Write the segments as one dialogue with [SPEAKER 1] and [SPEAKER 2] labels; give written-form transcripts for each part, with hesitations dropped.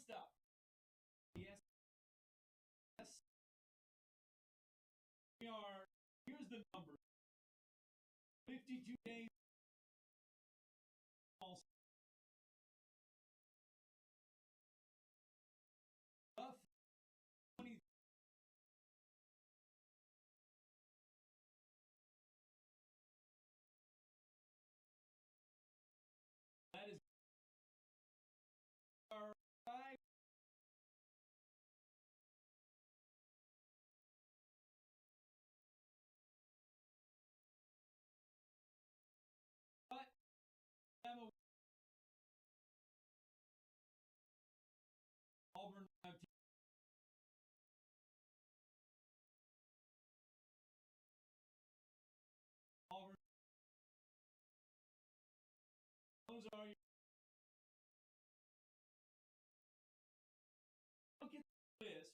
[SPEAKER 1] nonstop. Yes, yes. We are. Here's the number: 52 days. All stuff. 20. That is our 5. But Alabama, Auburn have Auburn. Those are your. Look at the list.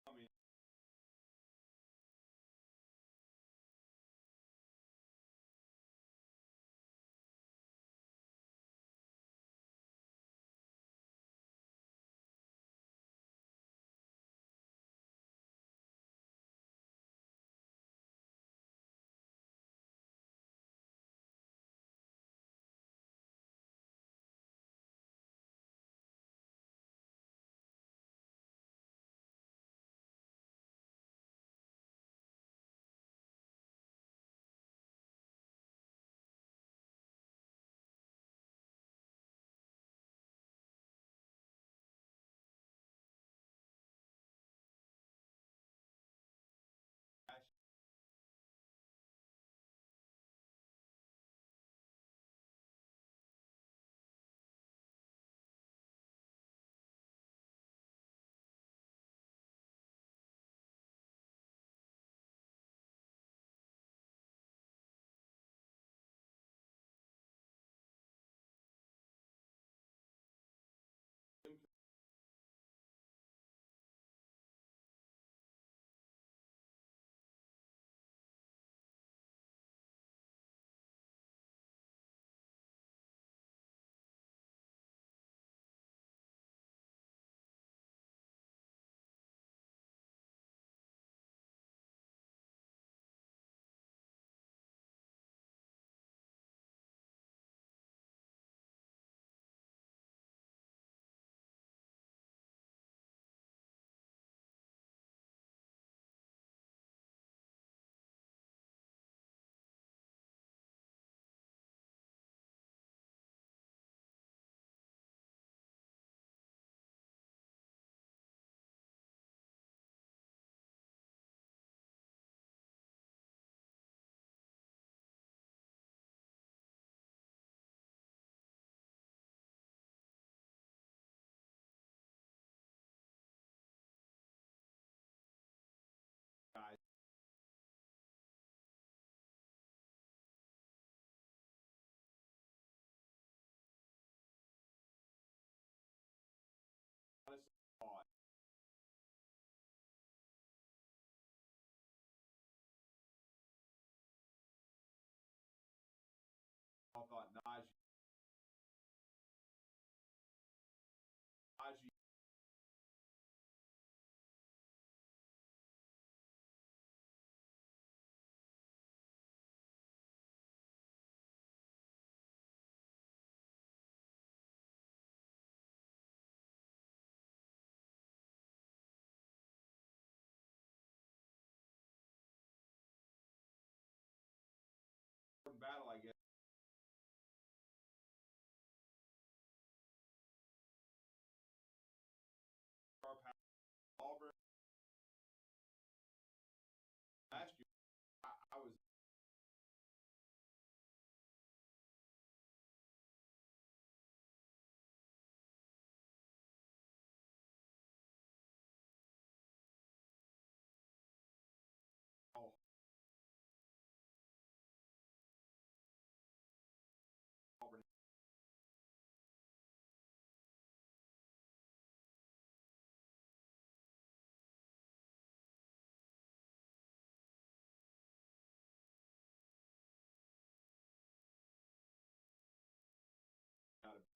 [SPEAKER 1] I mean, guys, honestly, I thought Najee battle, I guess. Auburn last year, I was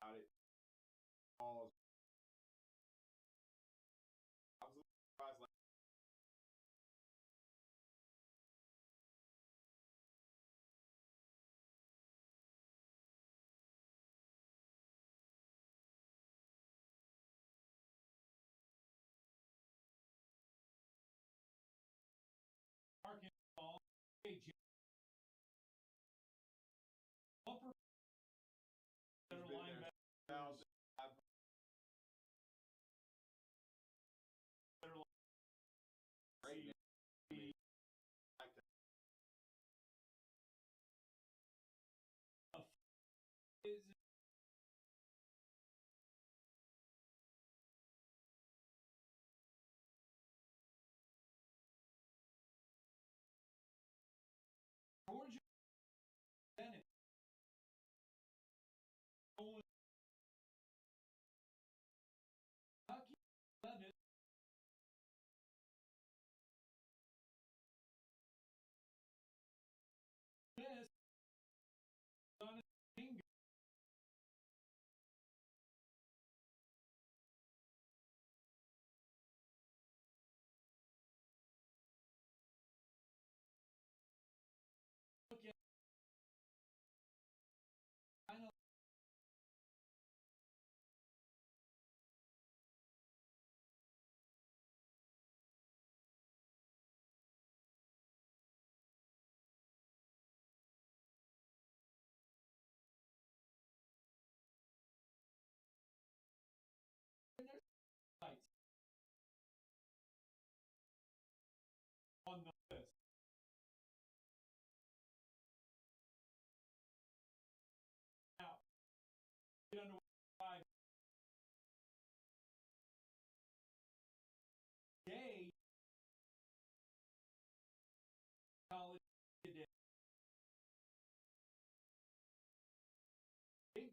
[SPEAKER 2] about it. Balls. I was a little surprised. Like,
[SPEAKER 1] Talkin ball. Hey, Bumper. Center
[SPEAKER 2] he's been
[SPEAKER 1] line
[SPEAKER 2] there
[SPEAKER 1] back.
[SPEAKER 2] 2000.
[SPEAKER 1] Center line.
[SPEAKER 2] Great name. I mean, like that.
[SPEAKER 1] Is Georgia Bennett. Going Kentucky Bennett. Miss. On his finger. Look at kind of lights on the list. Now, get underway. Day college today. Big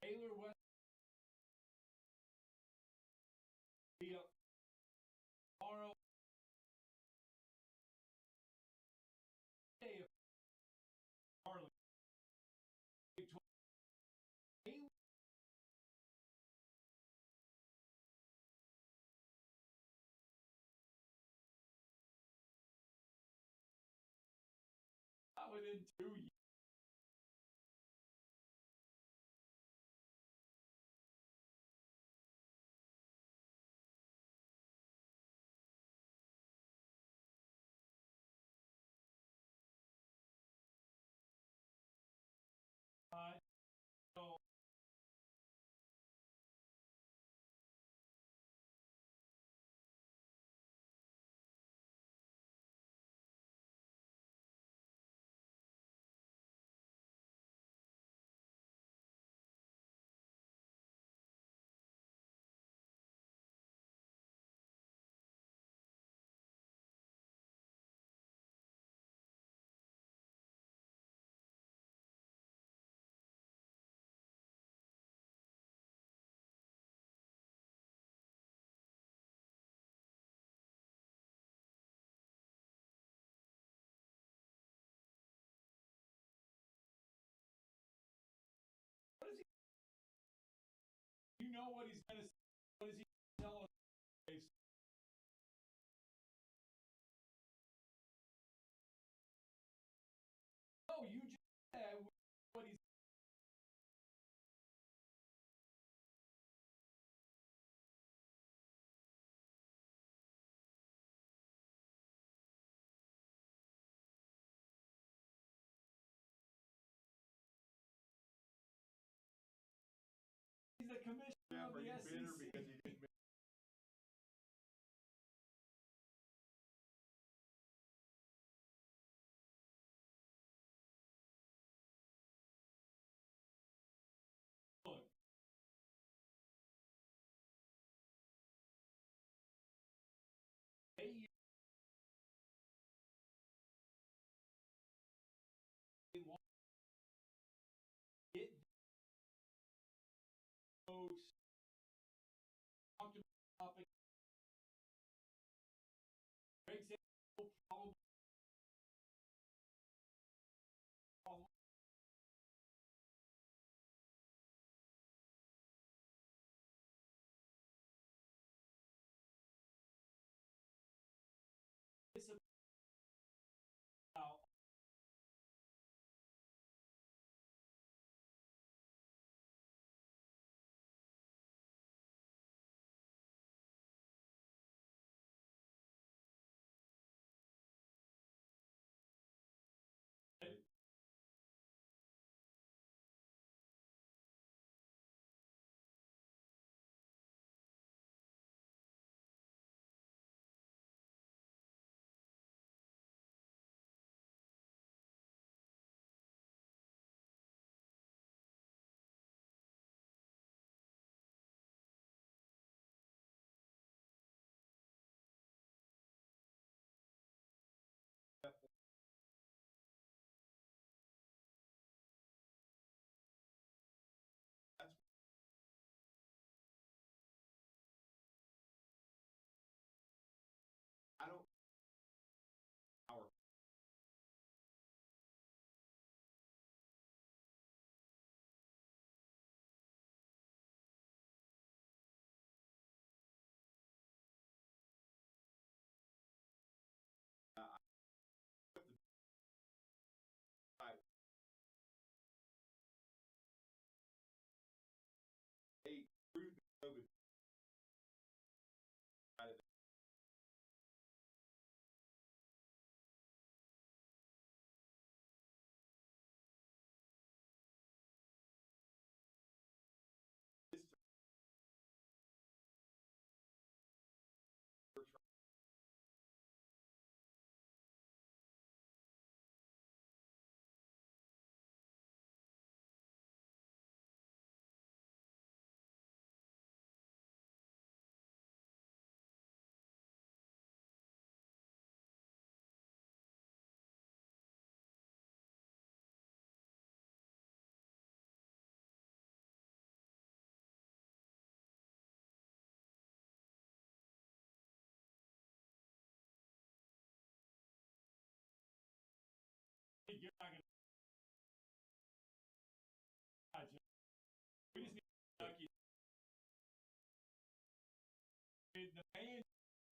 [SPEAKER 1] Baylor West. Be up tomorrow. Day of Harley. Big 12. Within 2 years. So what is he? You know what he's going to say. What is he telling us? No, you just said what he's. He's the commissioner of
[SPEAKER 2] Are
[SPEAKER 1] the
[SPEAKER 2] you bitter
[SPEAKER 1] SEC.
[SPEAKER 2] because he didn't make
[SPEAKER 1] Look, they want to get those you're not gonna. We just need Kentucky. The man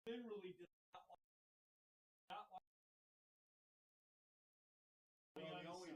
[SPEAKER 1] literally does not like.
[SPEAKER 2] Well, the only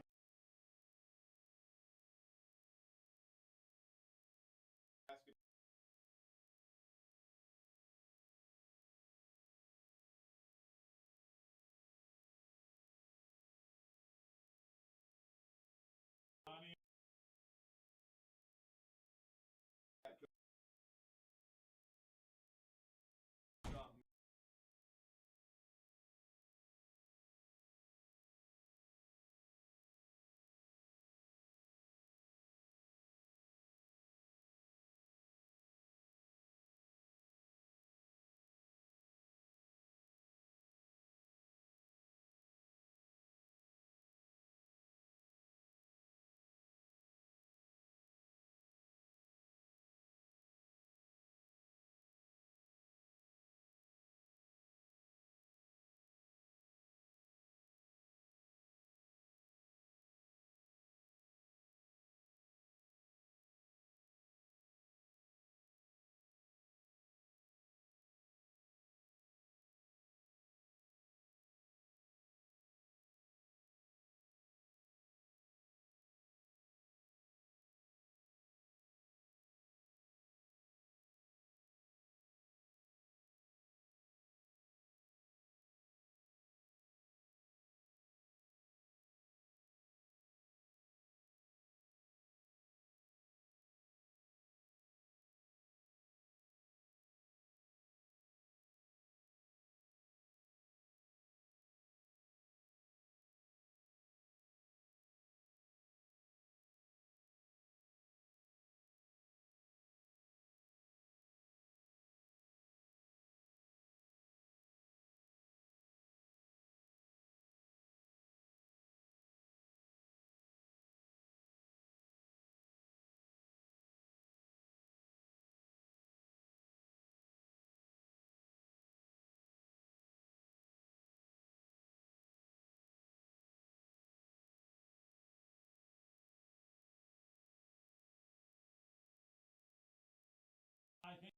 [SPEAKER 1] I think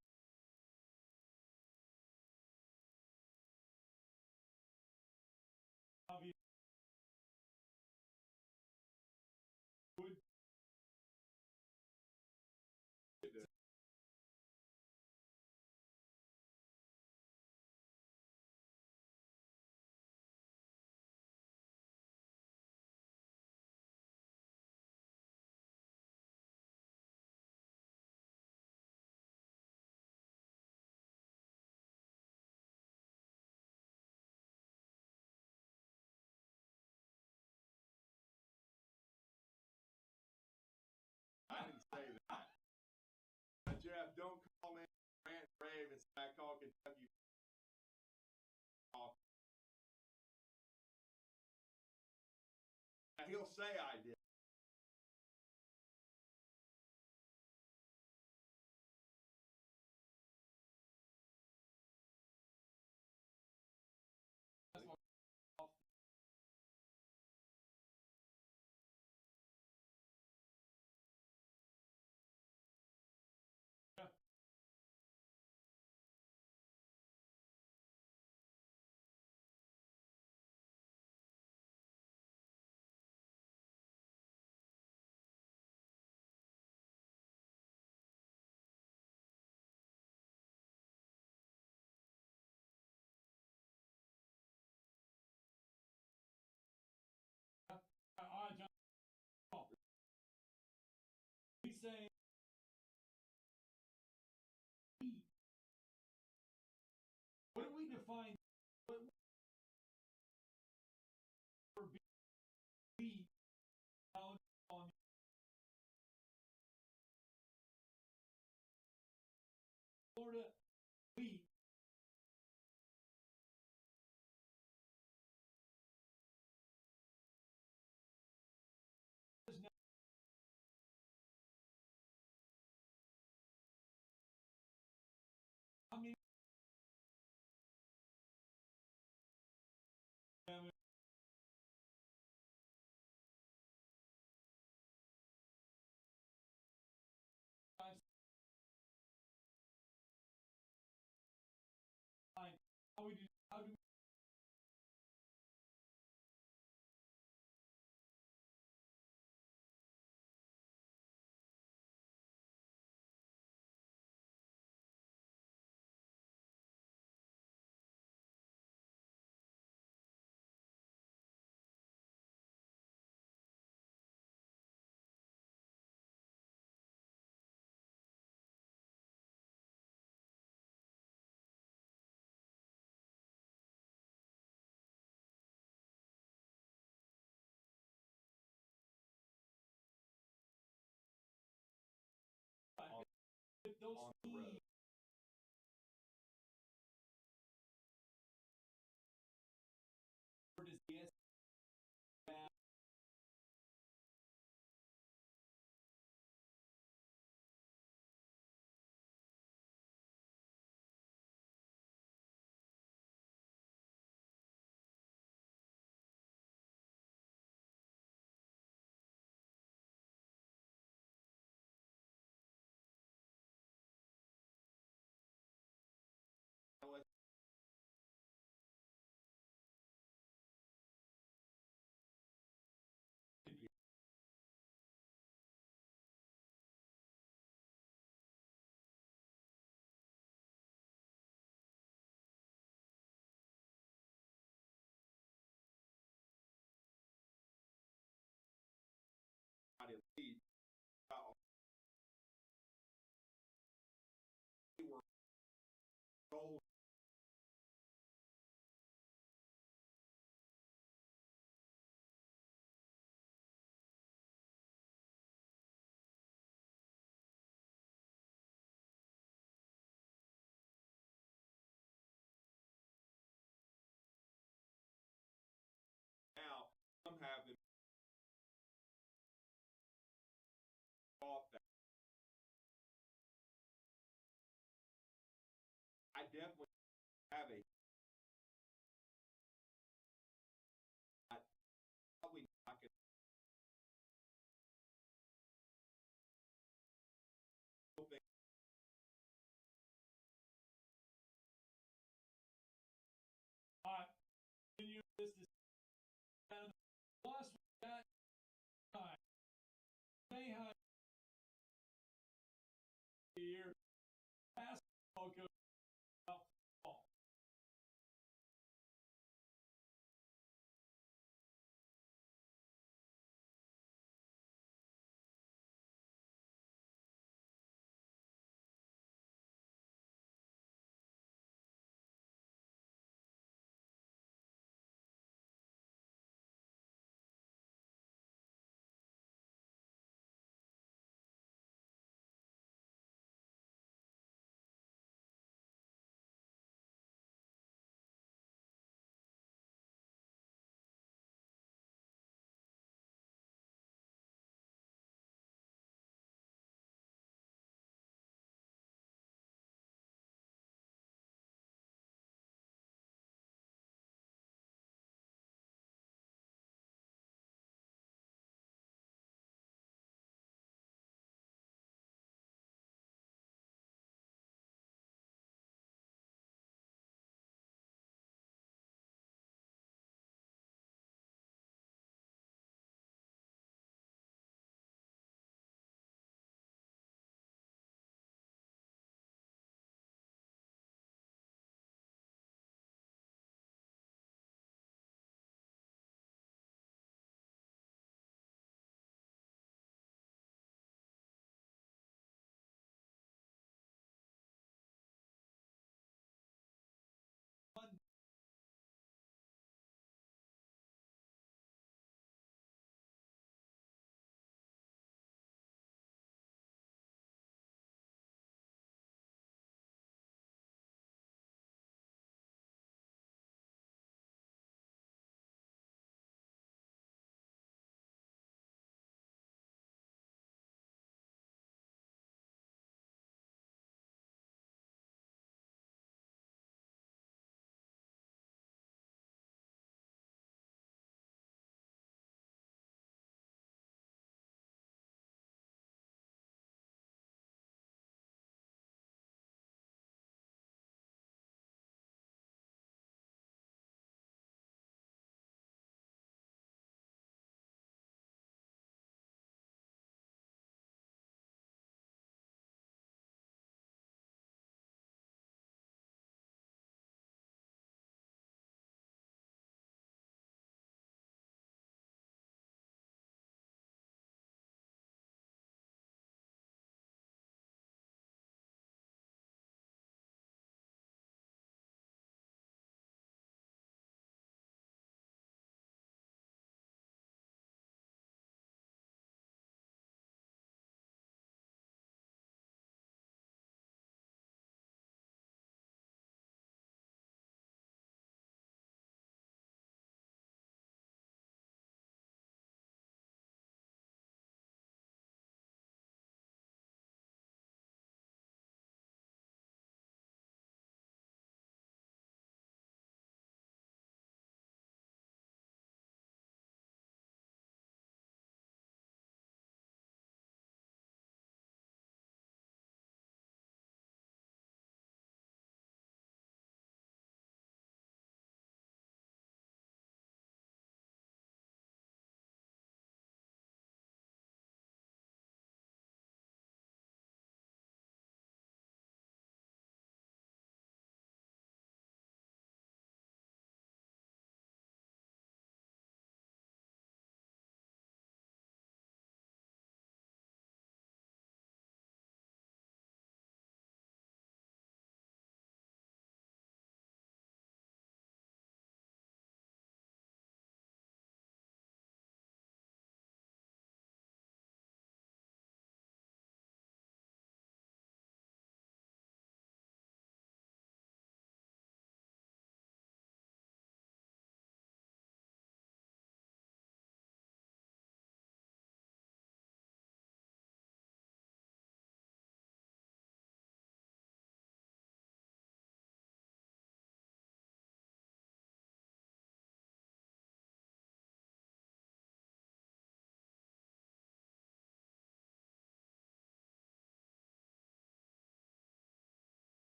[SPEAKER 1] obviously would
[SPEAKER 2] I didn't say that. Jeff, don't call me rant rave and say I call Kentucky. He'll say I did.
[SPEAKER 1] John, we say what do we define what for beat on Florida beat I mean those
[SPEAKER 2] on the road.
[SPEAKER 1] teams or does the SEC have
[SPEAKER 2] lead. They were gold. Now, some have them off that. I definitely have a probably not going to
[SPEAKER 1] continue this and plus we got time. They have the year basketball goes out fall.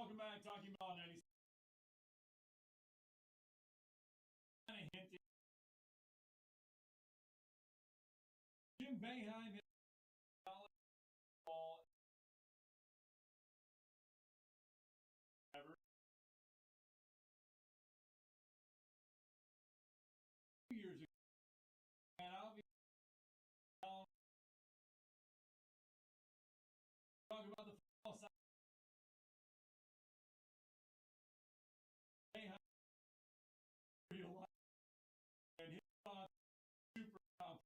[SPEAKER 1] welcome back. Talking about 96. Kind of hinting. Jim Boeheim hit college ball ever. 2 years ago. And obviously, talk about the football side. Boeheim real life. And his thoughts super confident.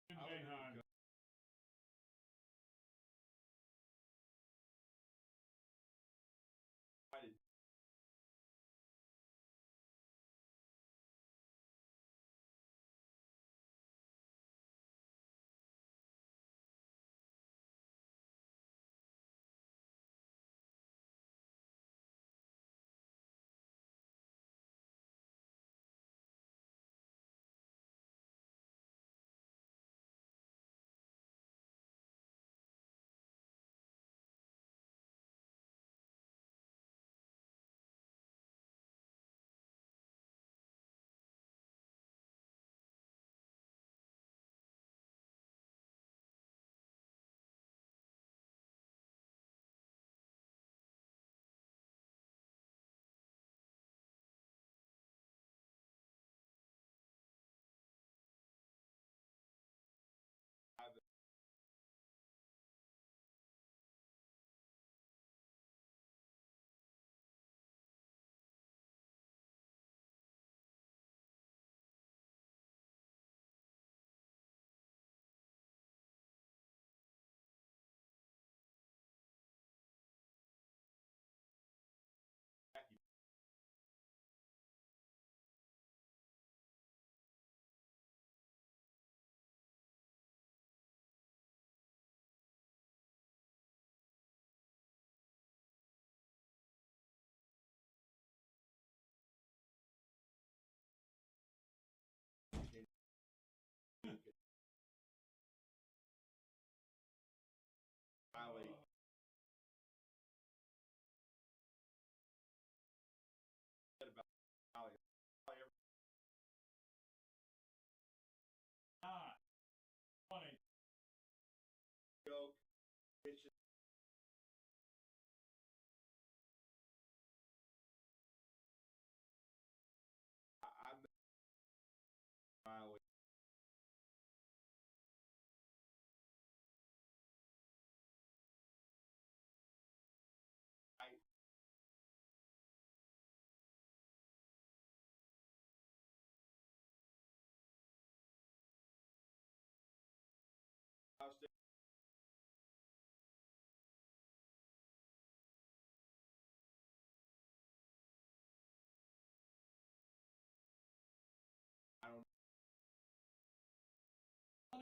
[SPEAKER 1] Jim Boeheim.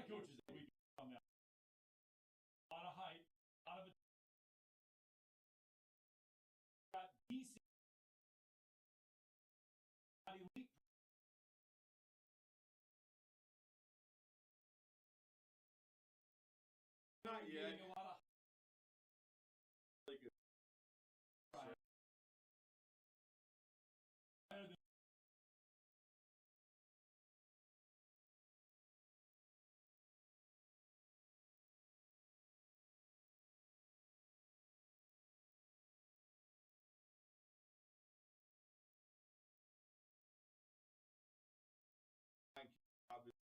[SPEAKER 1] of coaches that we come out. A lot of height, a lot of got decent, not elite.
[SPEAKER 2] Not yet.
[SPEAKER 1] Getting a lot of
[SPEAKER 2] Really good.
[SPEAKER 1] right. Better than
[SPEAKER 2] Thank you. Obviously.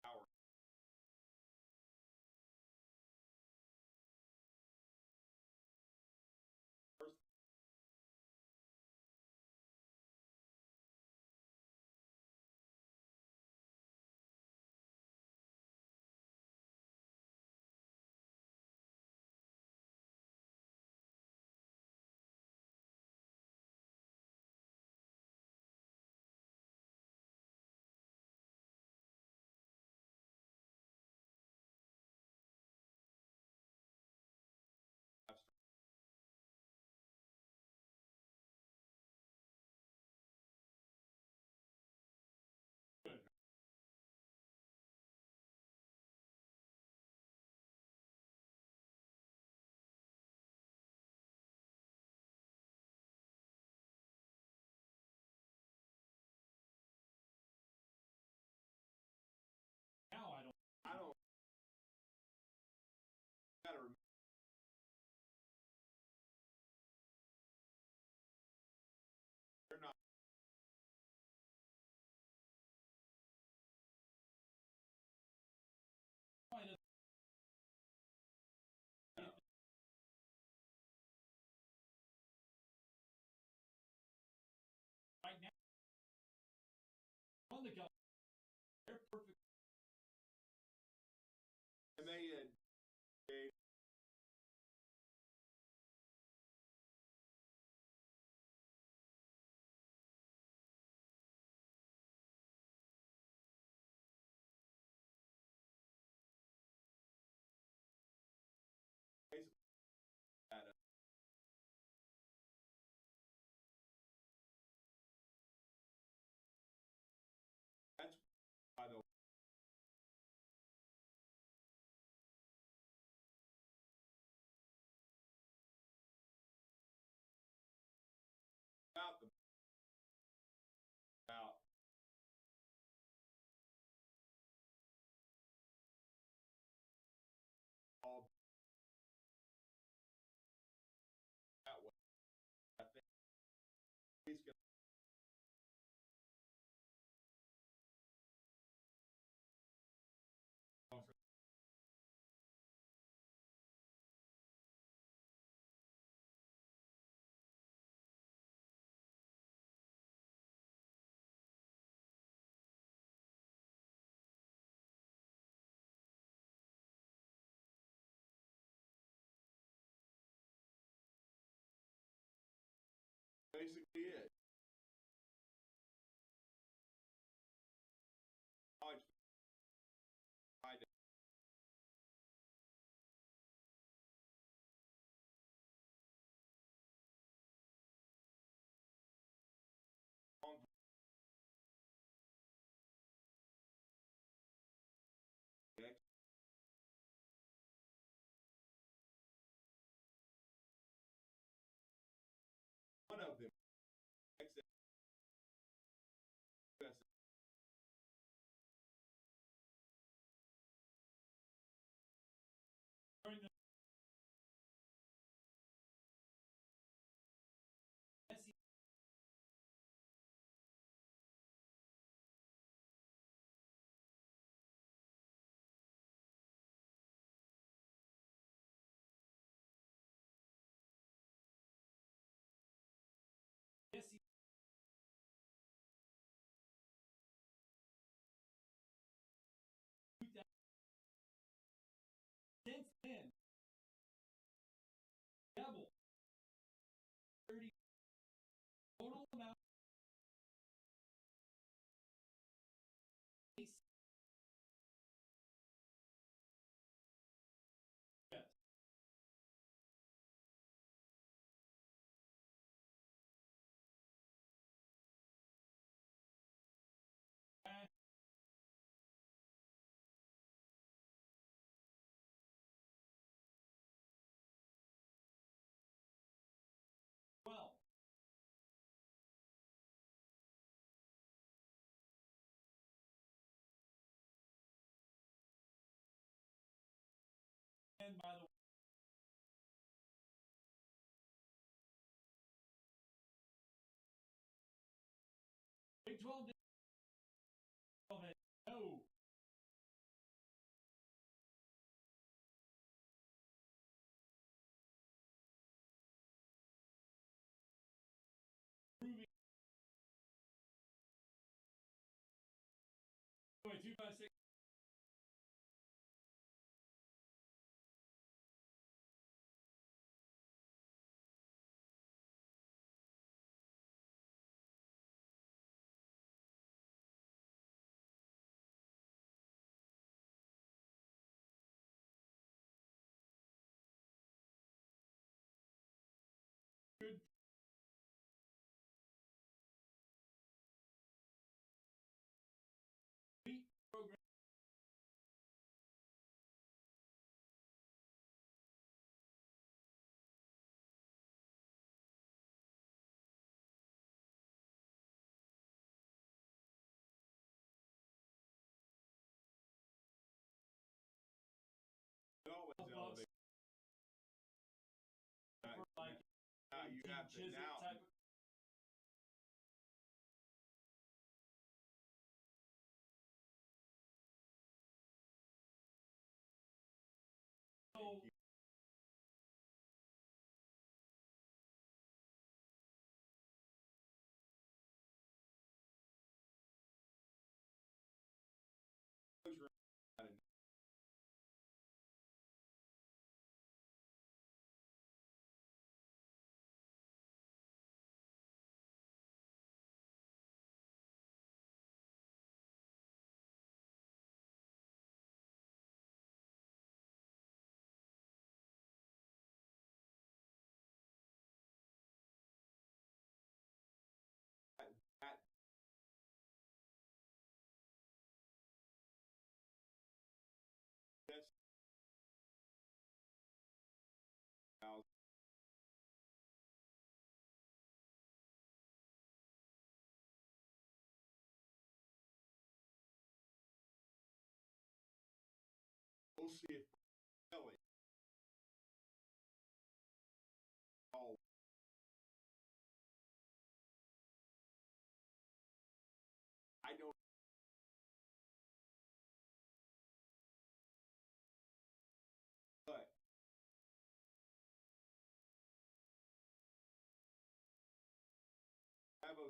[SPEAKER 2] Power. First,
[SPEAKER 1] good. Now I don't.
[SPEAKER 2] I don't. Gotta remember. They're not.
[SPEAKER 1] Probably doesn't right now. On the go, they're perfect.
[SPEAKER 2] And they basically had that's why the about the about all that way. I think he's gonna basically it. College tried to
[SPEAKER 1] And by the way, Big 12 did no. Proving 256. Good program.
[SPEAKER 2] Always elevate.
[SPEAKER 1] Like
[SPEAKER 2] You have to now.
[SPEAKER 1] type of so
[SPEAKER 2] That this now we'll see if Kelly. Oh, I don't. But have a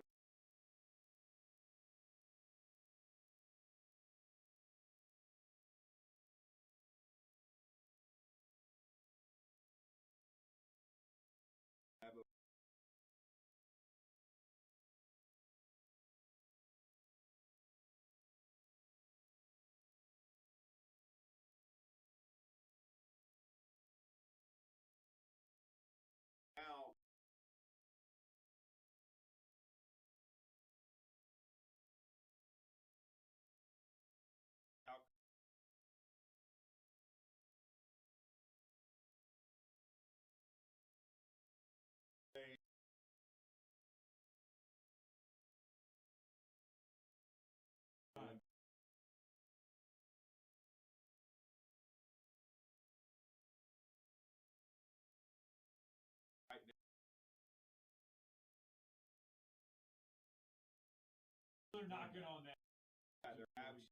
[SPEAKER 2] have a now. Now they right now
[SPEAKER 1] they're knocking on that.
[SPEAKER 2] they're having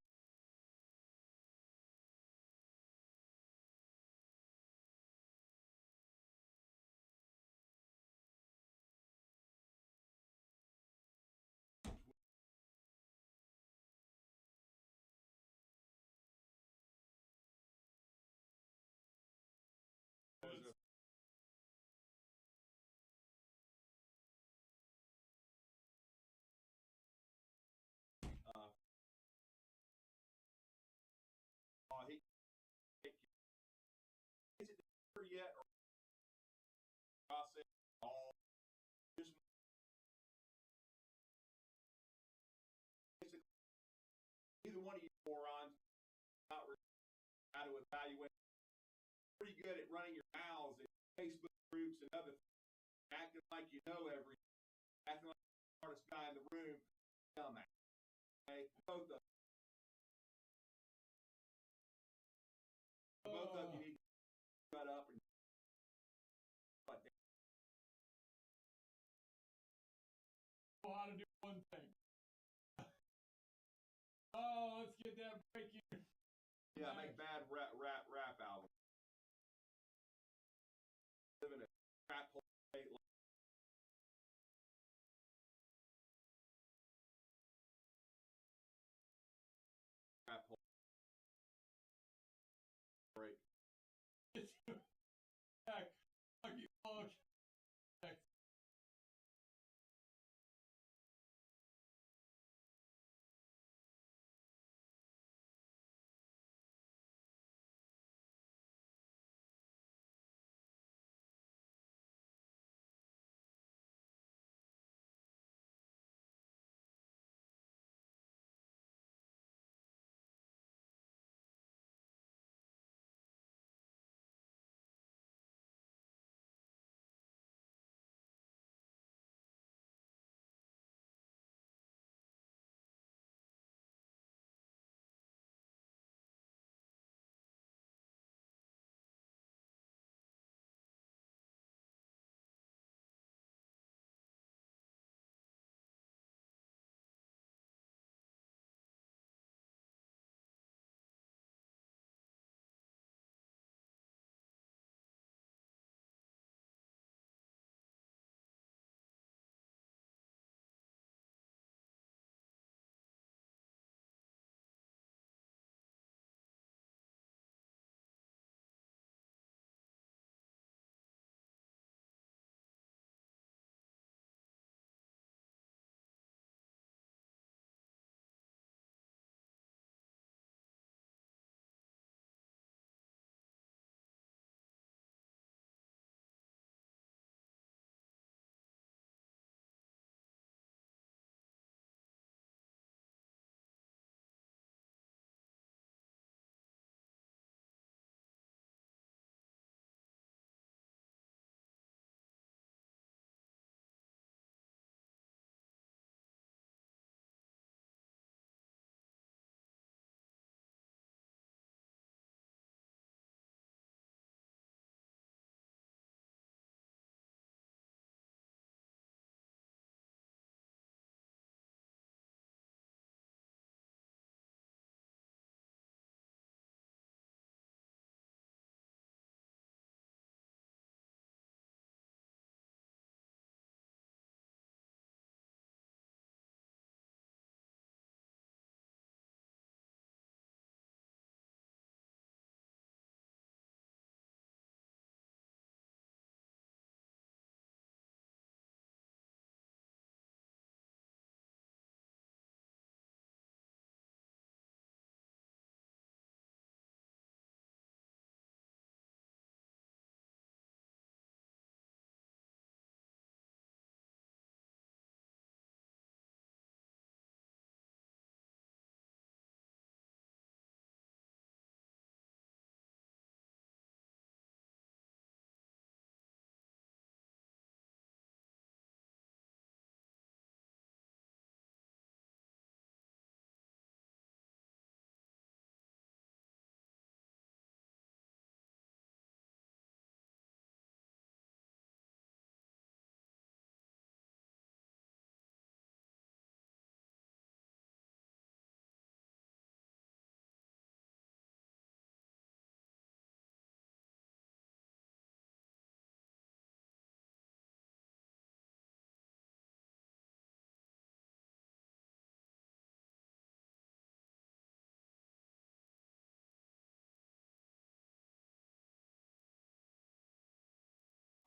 [SPEAKER 2] he is it there yet or process all just basically either one of you morons not how to evaluate pretty good at running your mouths in Facebook groups and other things, acting like you know everything, acting like you're the smartest guy in the room, dumbass. Okay? Both of you need
[SPEAKER 1] get that break in.
[SPEAKER 2] Yeah, make bad rap albums. Live in a crap hole state. Crap hole break.
[SPEAKER 1] Back. Fuck you, fuck. Back.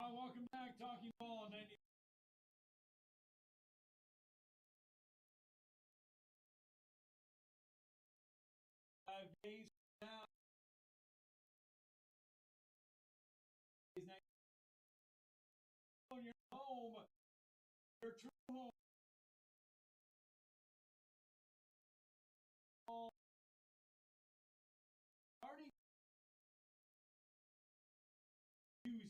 [SPEAKER 1] Welcome back, Talking Ball 95 days now. On your home, your true home. Starting Tuesday.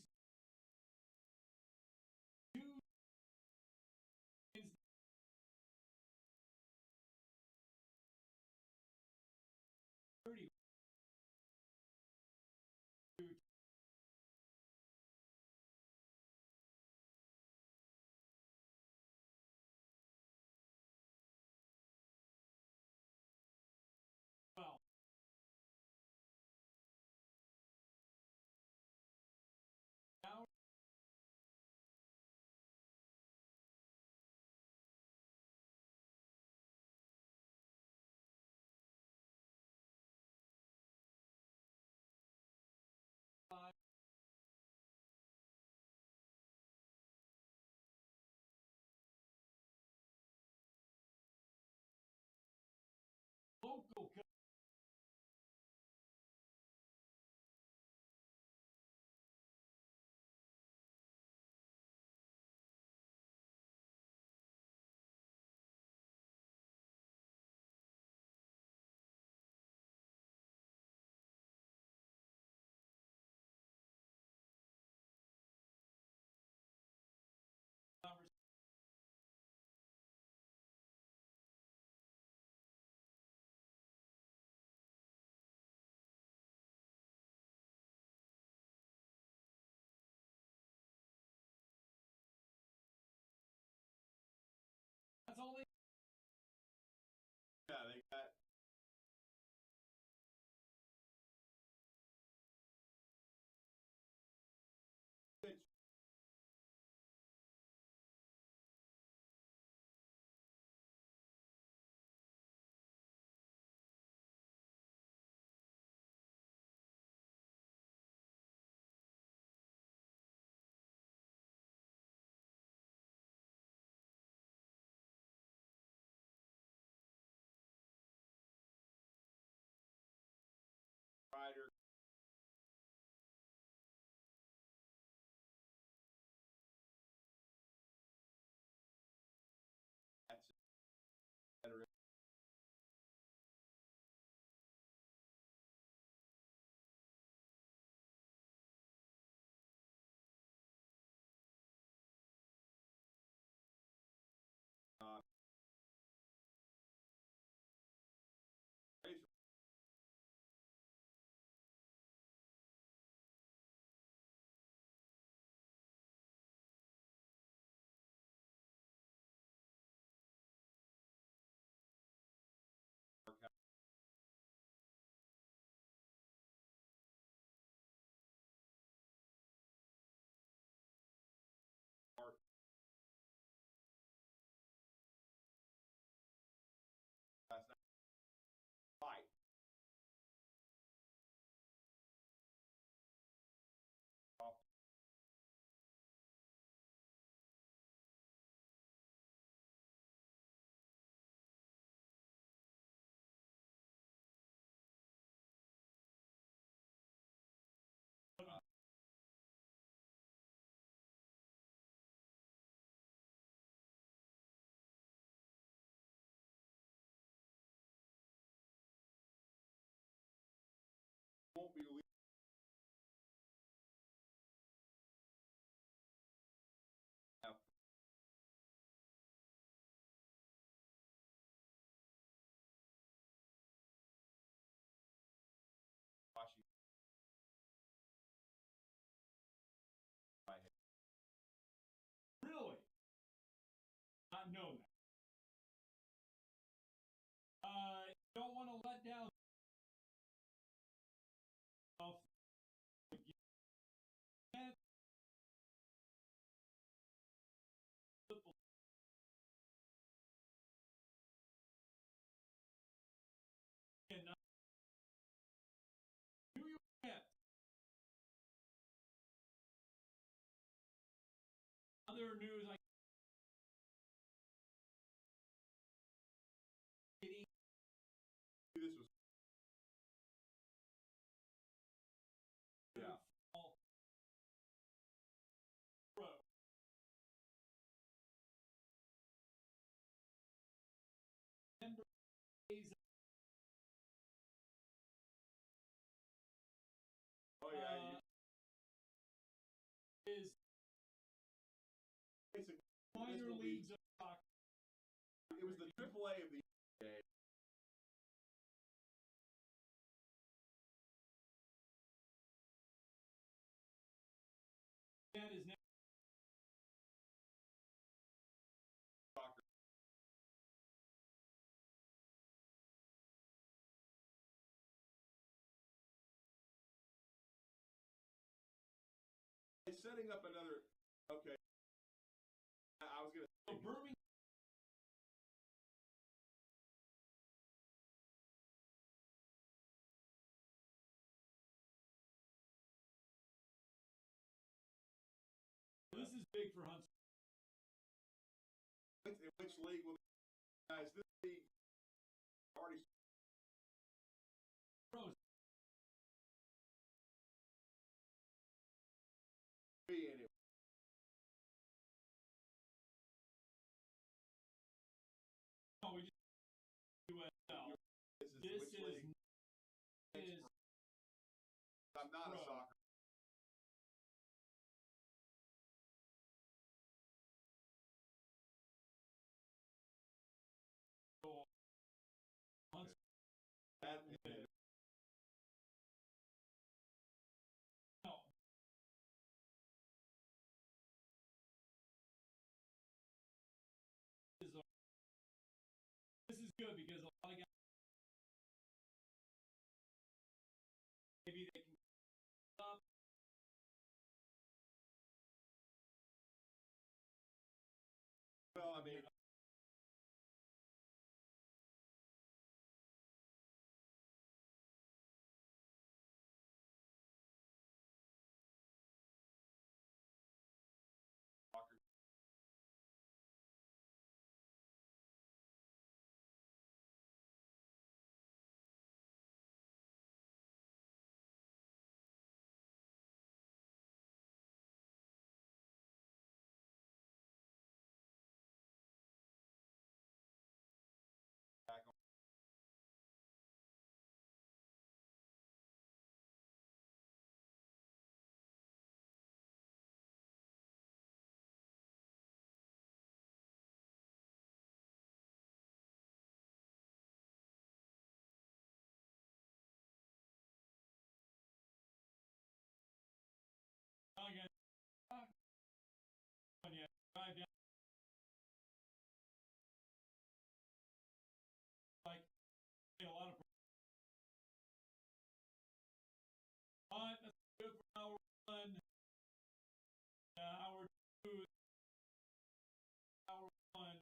[SPEAKER 2] won't be leaving.
[SPEAKER 1] Really? Not know that. Don't want to let down. Other news, I
[SPEAKER 2] This was oh yeah,
[SPEAKER 1] is minor leagues of soccer.
[SPEAKER 2] It was the AAA of the day.
[SPEAKER 1] That is now
[SPEAKER 2] Soccer. It's setting up another. Okay, I was gonna say
[SPEAKER 1] Birmingham. This is big for Hunts.
[SPEAKER 2] in which league will guys? This league already
[SPEAKER 1] Pros.
[SPEAKER 2] be in it.
[SPEAKER 1] No, we just USL.
[SPEAKER 2] This is which league?
[SPEAKER 1] Is
[SPEAKER 2] I'm not a
[SPEAKER 1] pro.
[SPEAKER 2] soccer.
[SPEAKER 1] Hunts.
[SPEAKER 2] That,
[SPEAKER 1] No. This is good because a lot of guys maybe they can stop.
[SPEAKER 2] well, I mean, soccer. Back on.
[SPEAKER 1] Again, yeah, drive down like a lot of. That's good for hour one. Hour two. Hour one.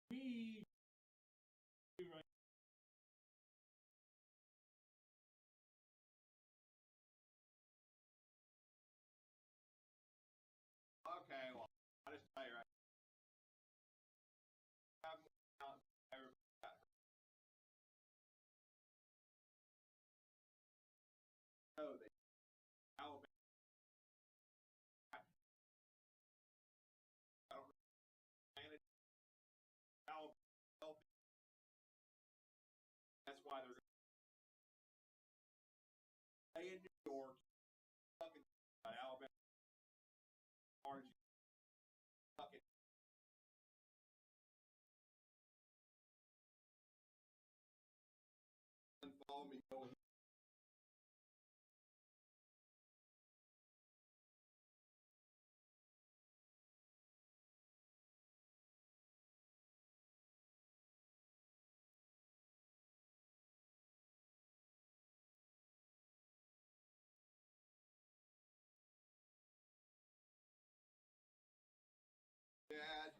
[SPEAKER 1] We right.
[SPEAKER 2] in New York, fucking Alabama, orange, fucking. Follow me, go. Dad.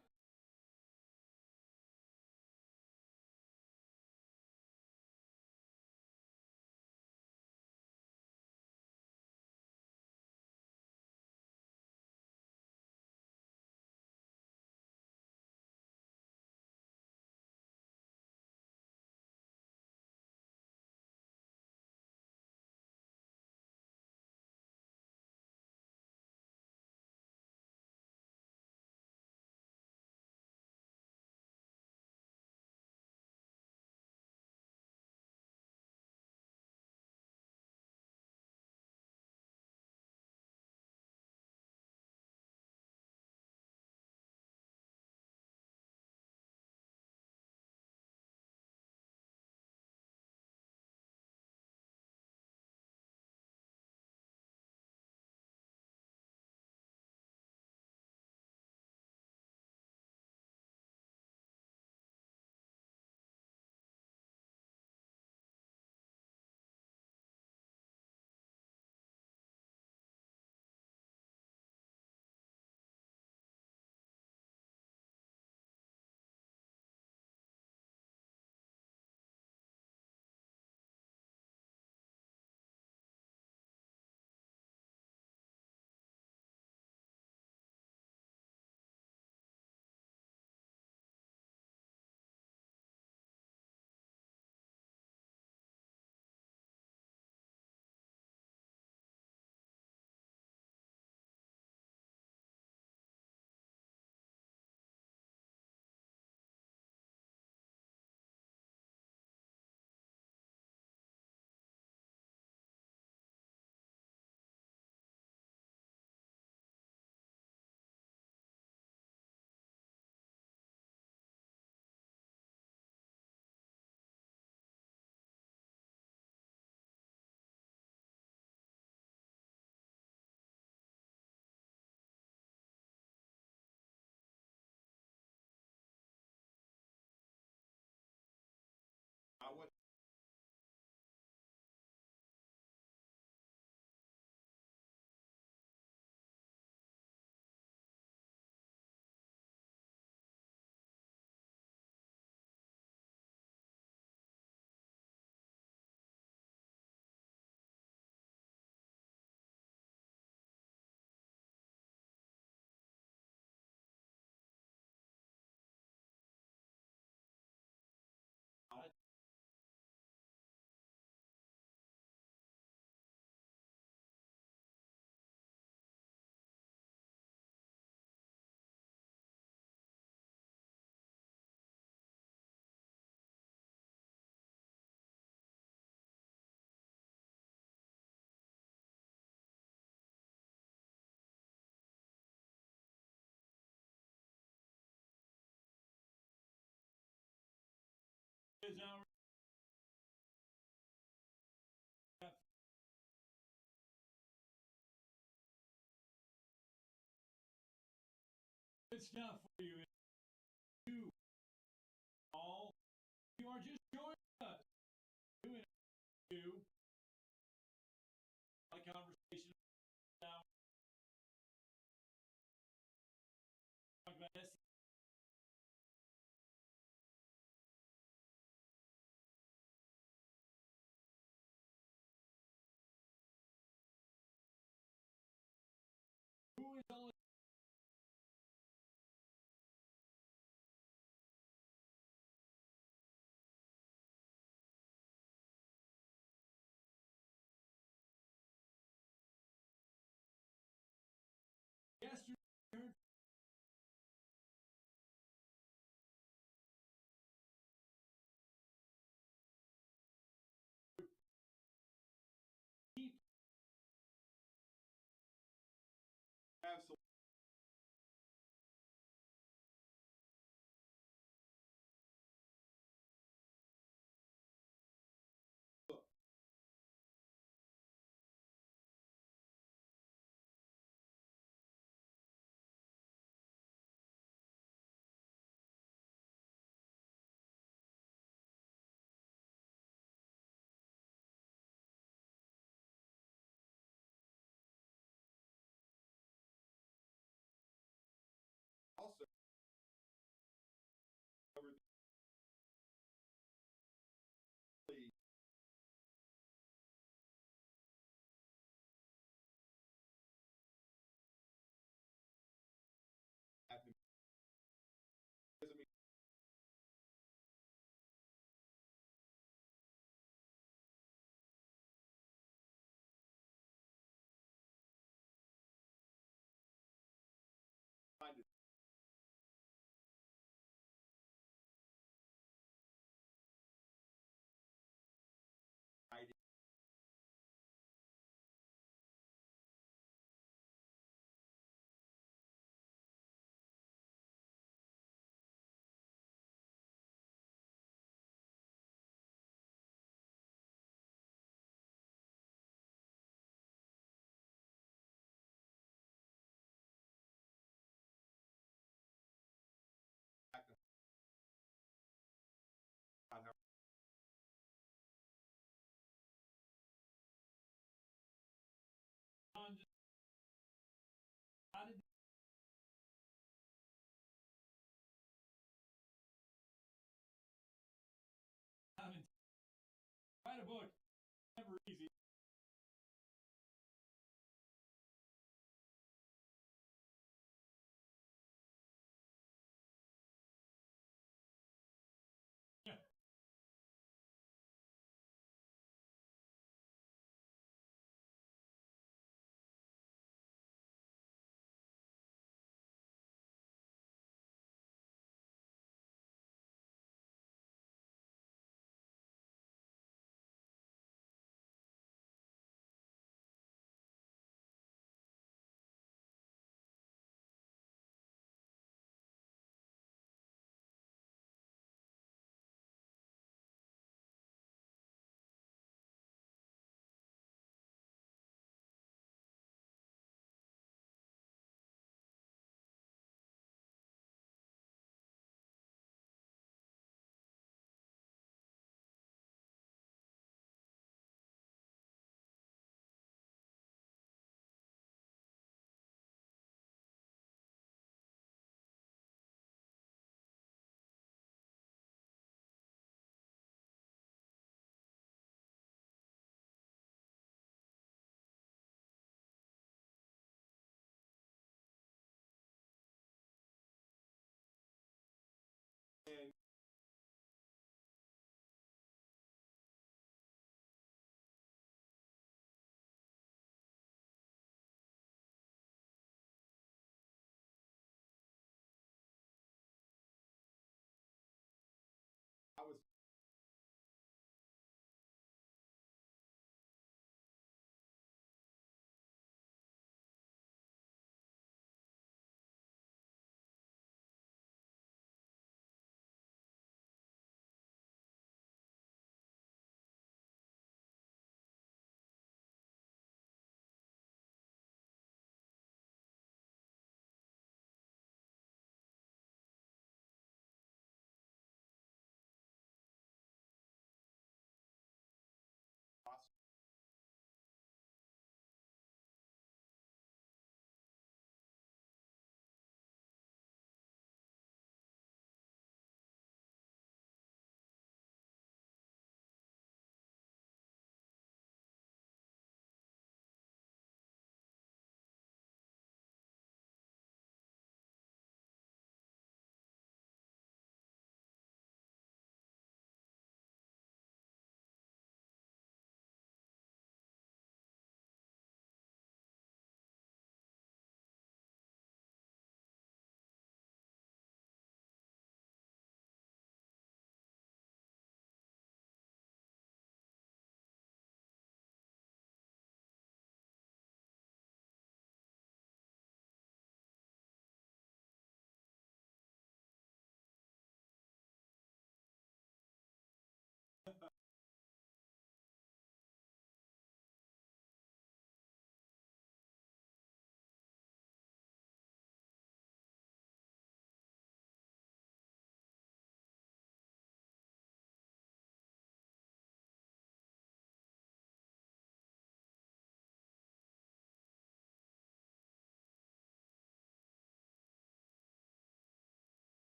[SPEAKER 2] I went.
[SPEAKER 1] Is our it's not for you. You all, you are just joining us. Doing you a conversation now. Talk about this. Who is all yesterday? Keep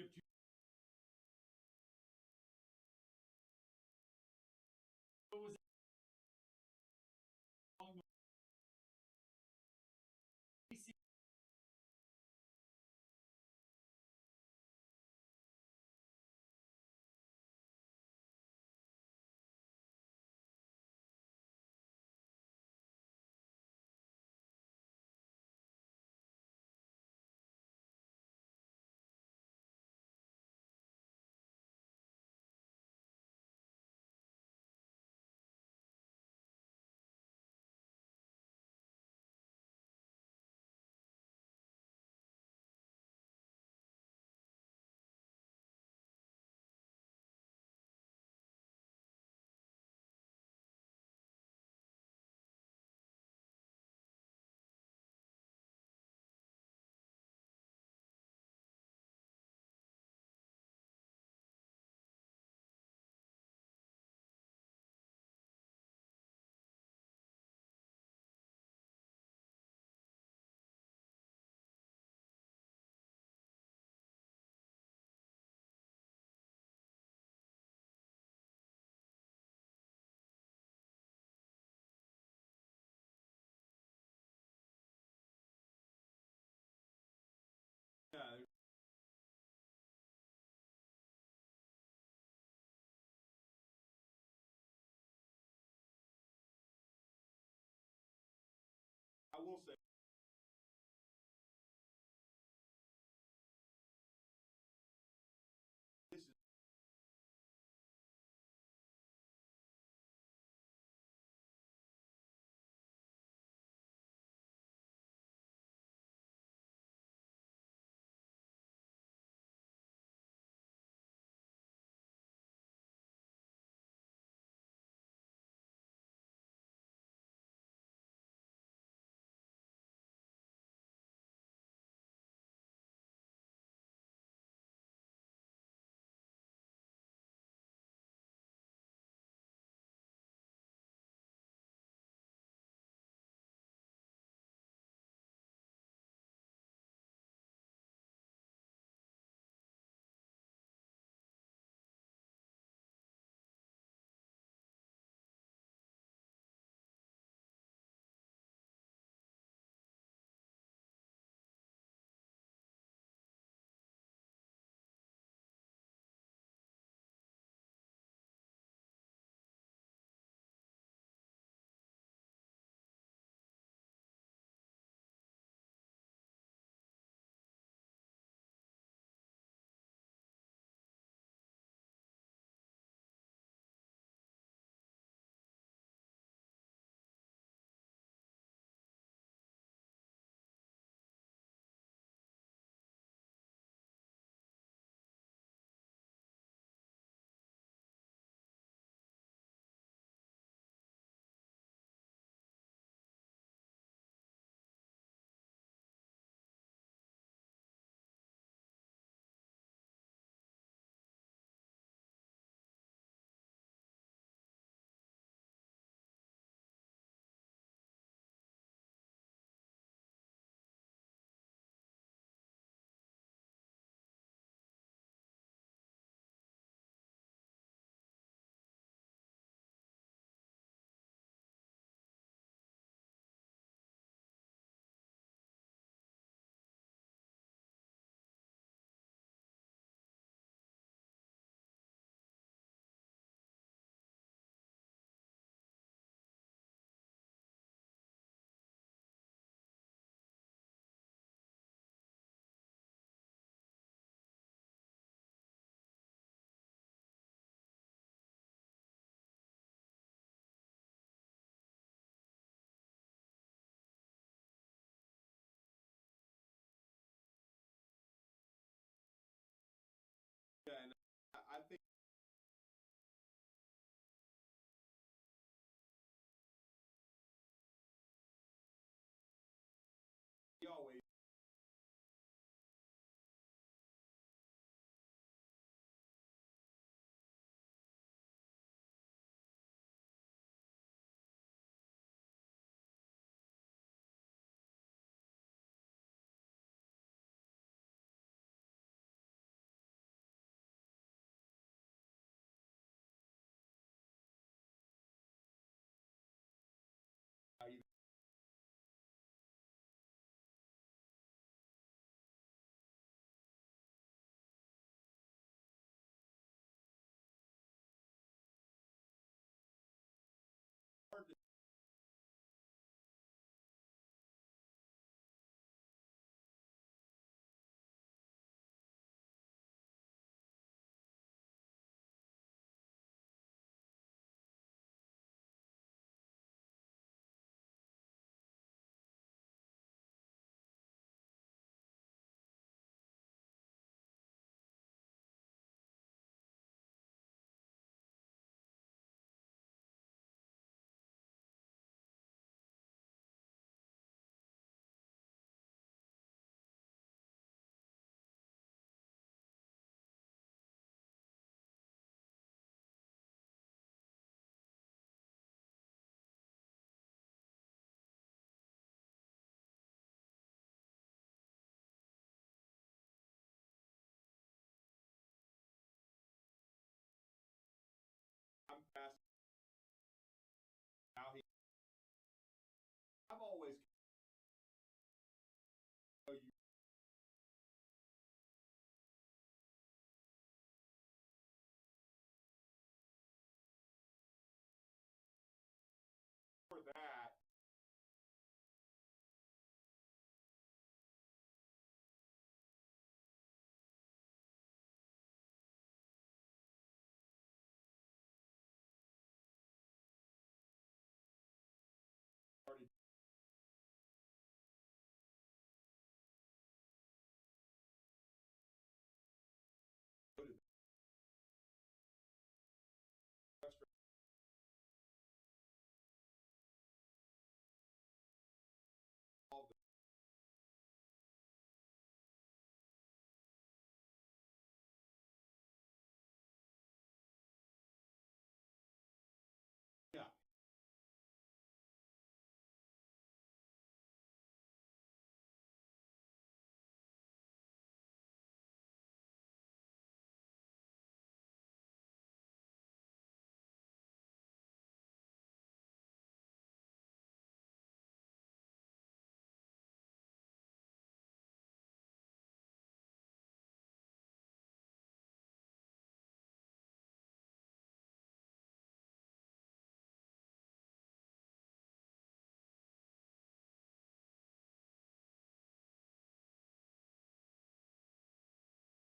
[SPEAKER 1] give to what was along the way.
[SPEAKER 2] Yeah, I will say this is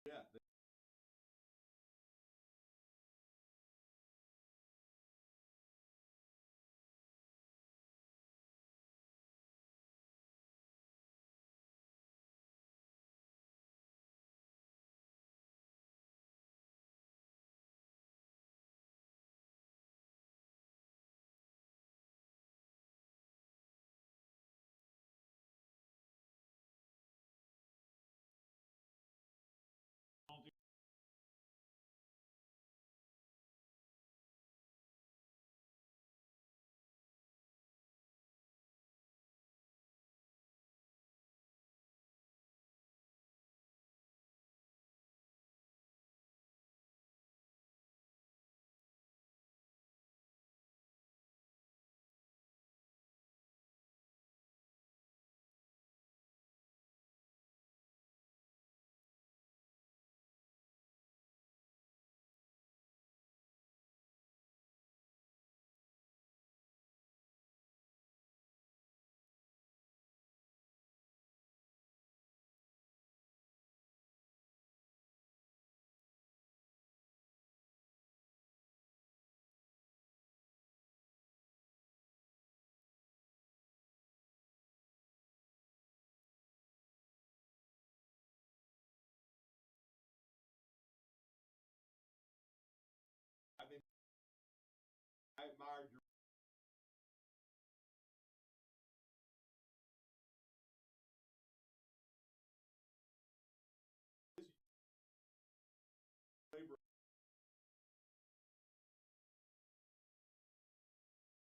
[SPEAKER 2] Yeah.
[SPEAKER 1] I don't think
[SPEAKER 2] I've been, I admired your labor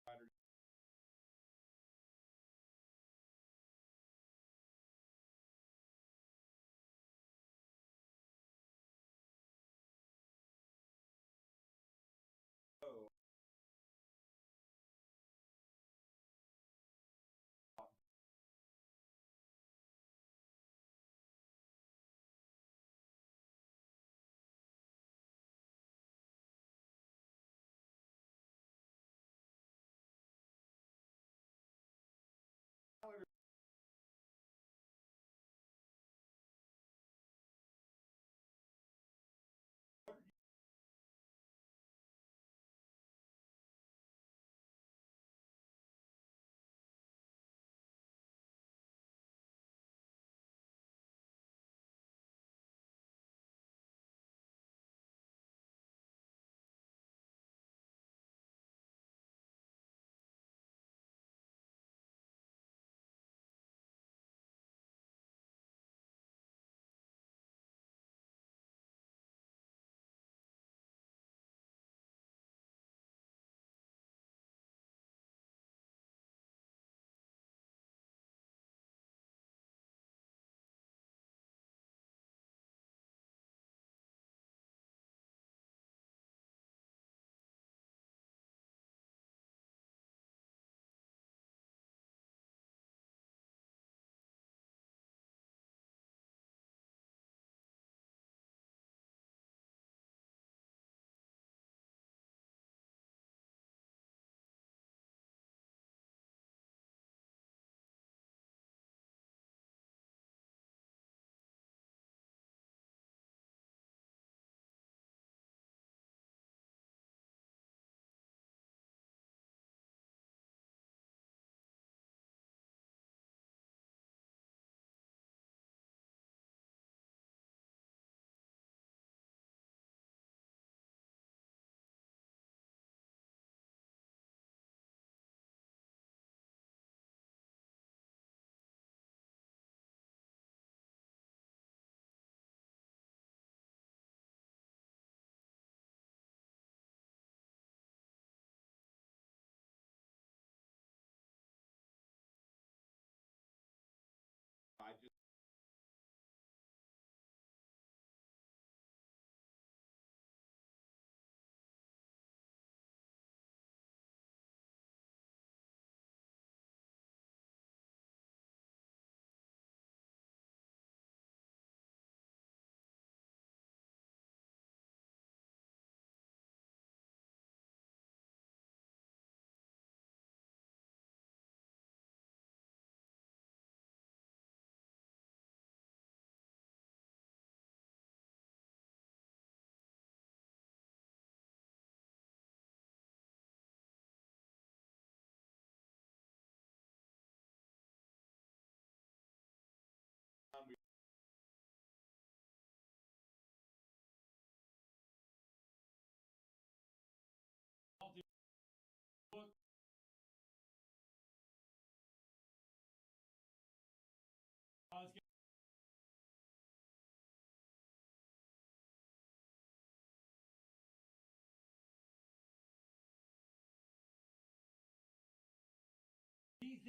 [SPEAKER 2] writer. Oh,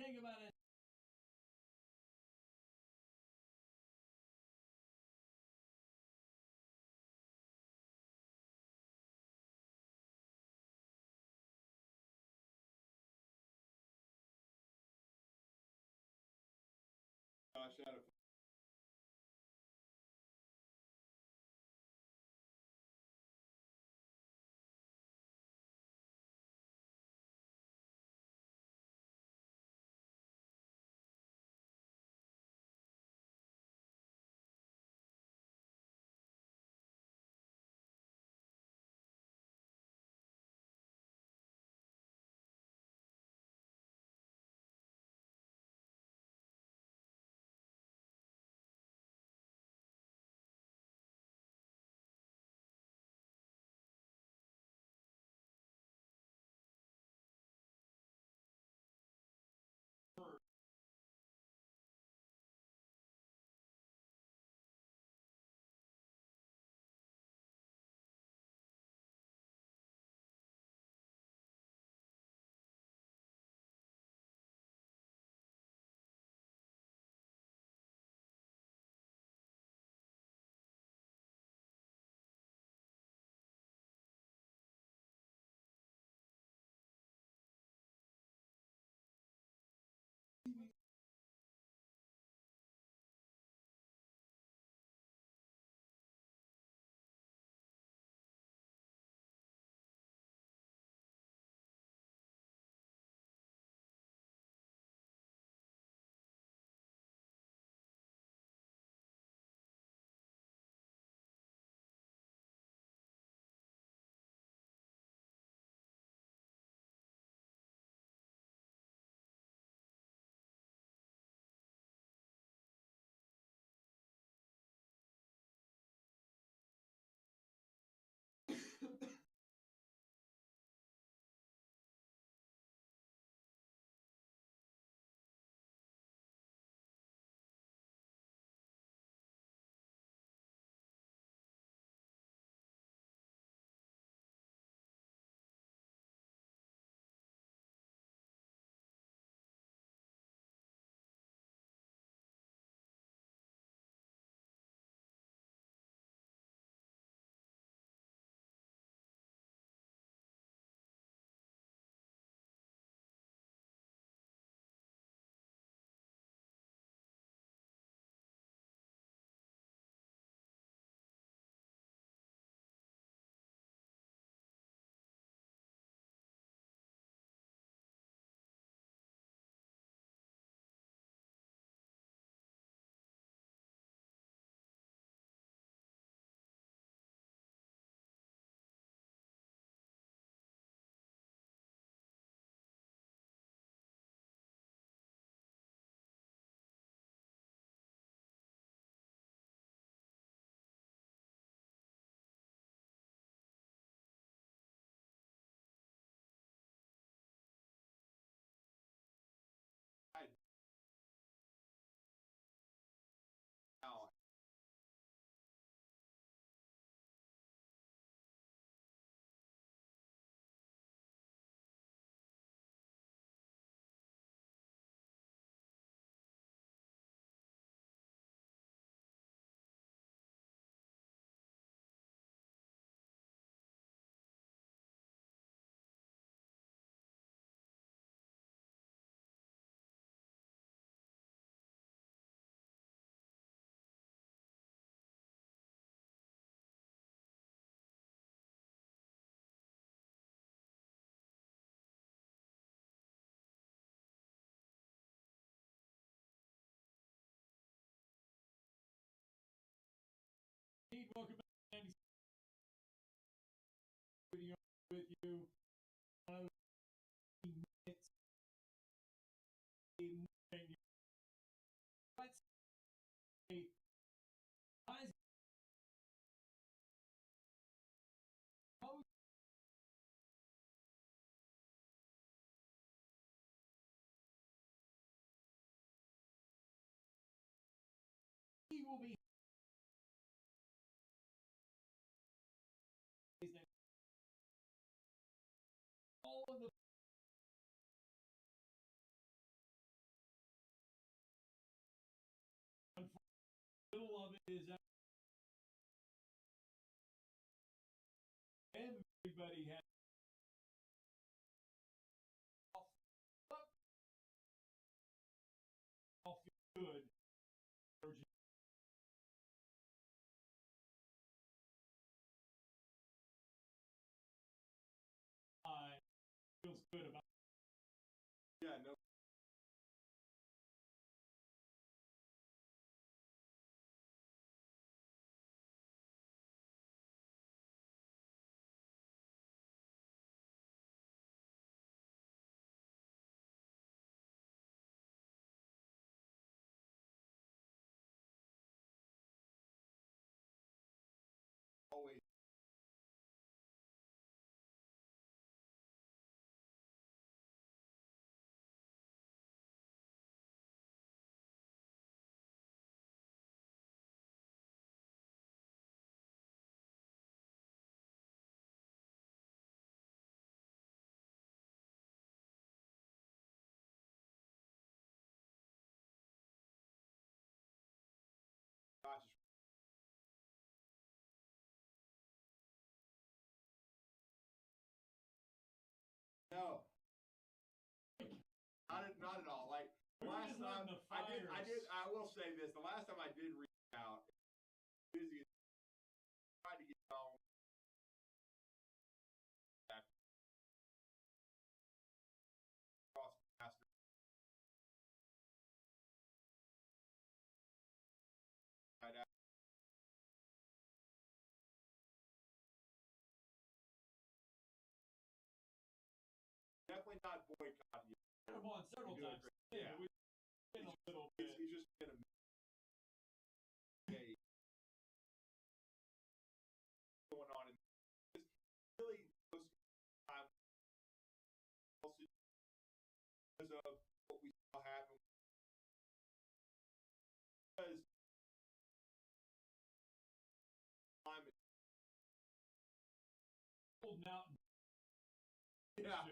[SPEAKER 1] thing about it.
[SPEAKER 2] Gosh, out of now,
[SPEAKER 1] Welcome back, Andy. With you. He will be all of the middle of it is everybody has all feel good. Feels good about.
[SPEAKER 2] Yeah, no. Always. No, not at all. Like the last time I will say this. The last time I did reach out, busy, tried to get home. Cross master. Definitely not boycott you.
[SPEAKER 1] Come on, several times.
[SPEAKER 2] Yeah,
[SPEAKER 1] we've been a little bit.
[SPEAKER 2] He's just been a going on, and it's really most time also because of what we saw happen. Because climate.
[SPEAKER 1] Mountain.
[SPEAKER 2] Yeah.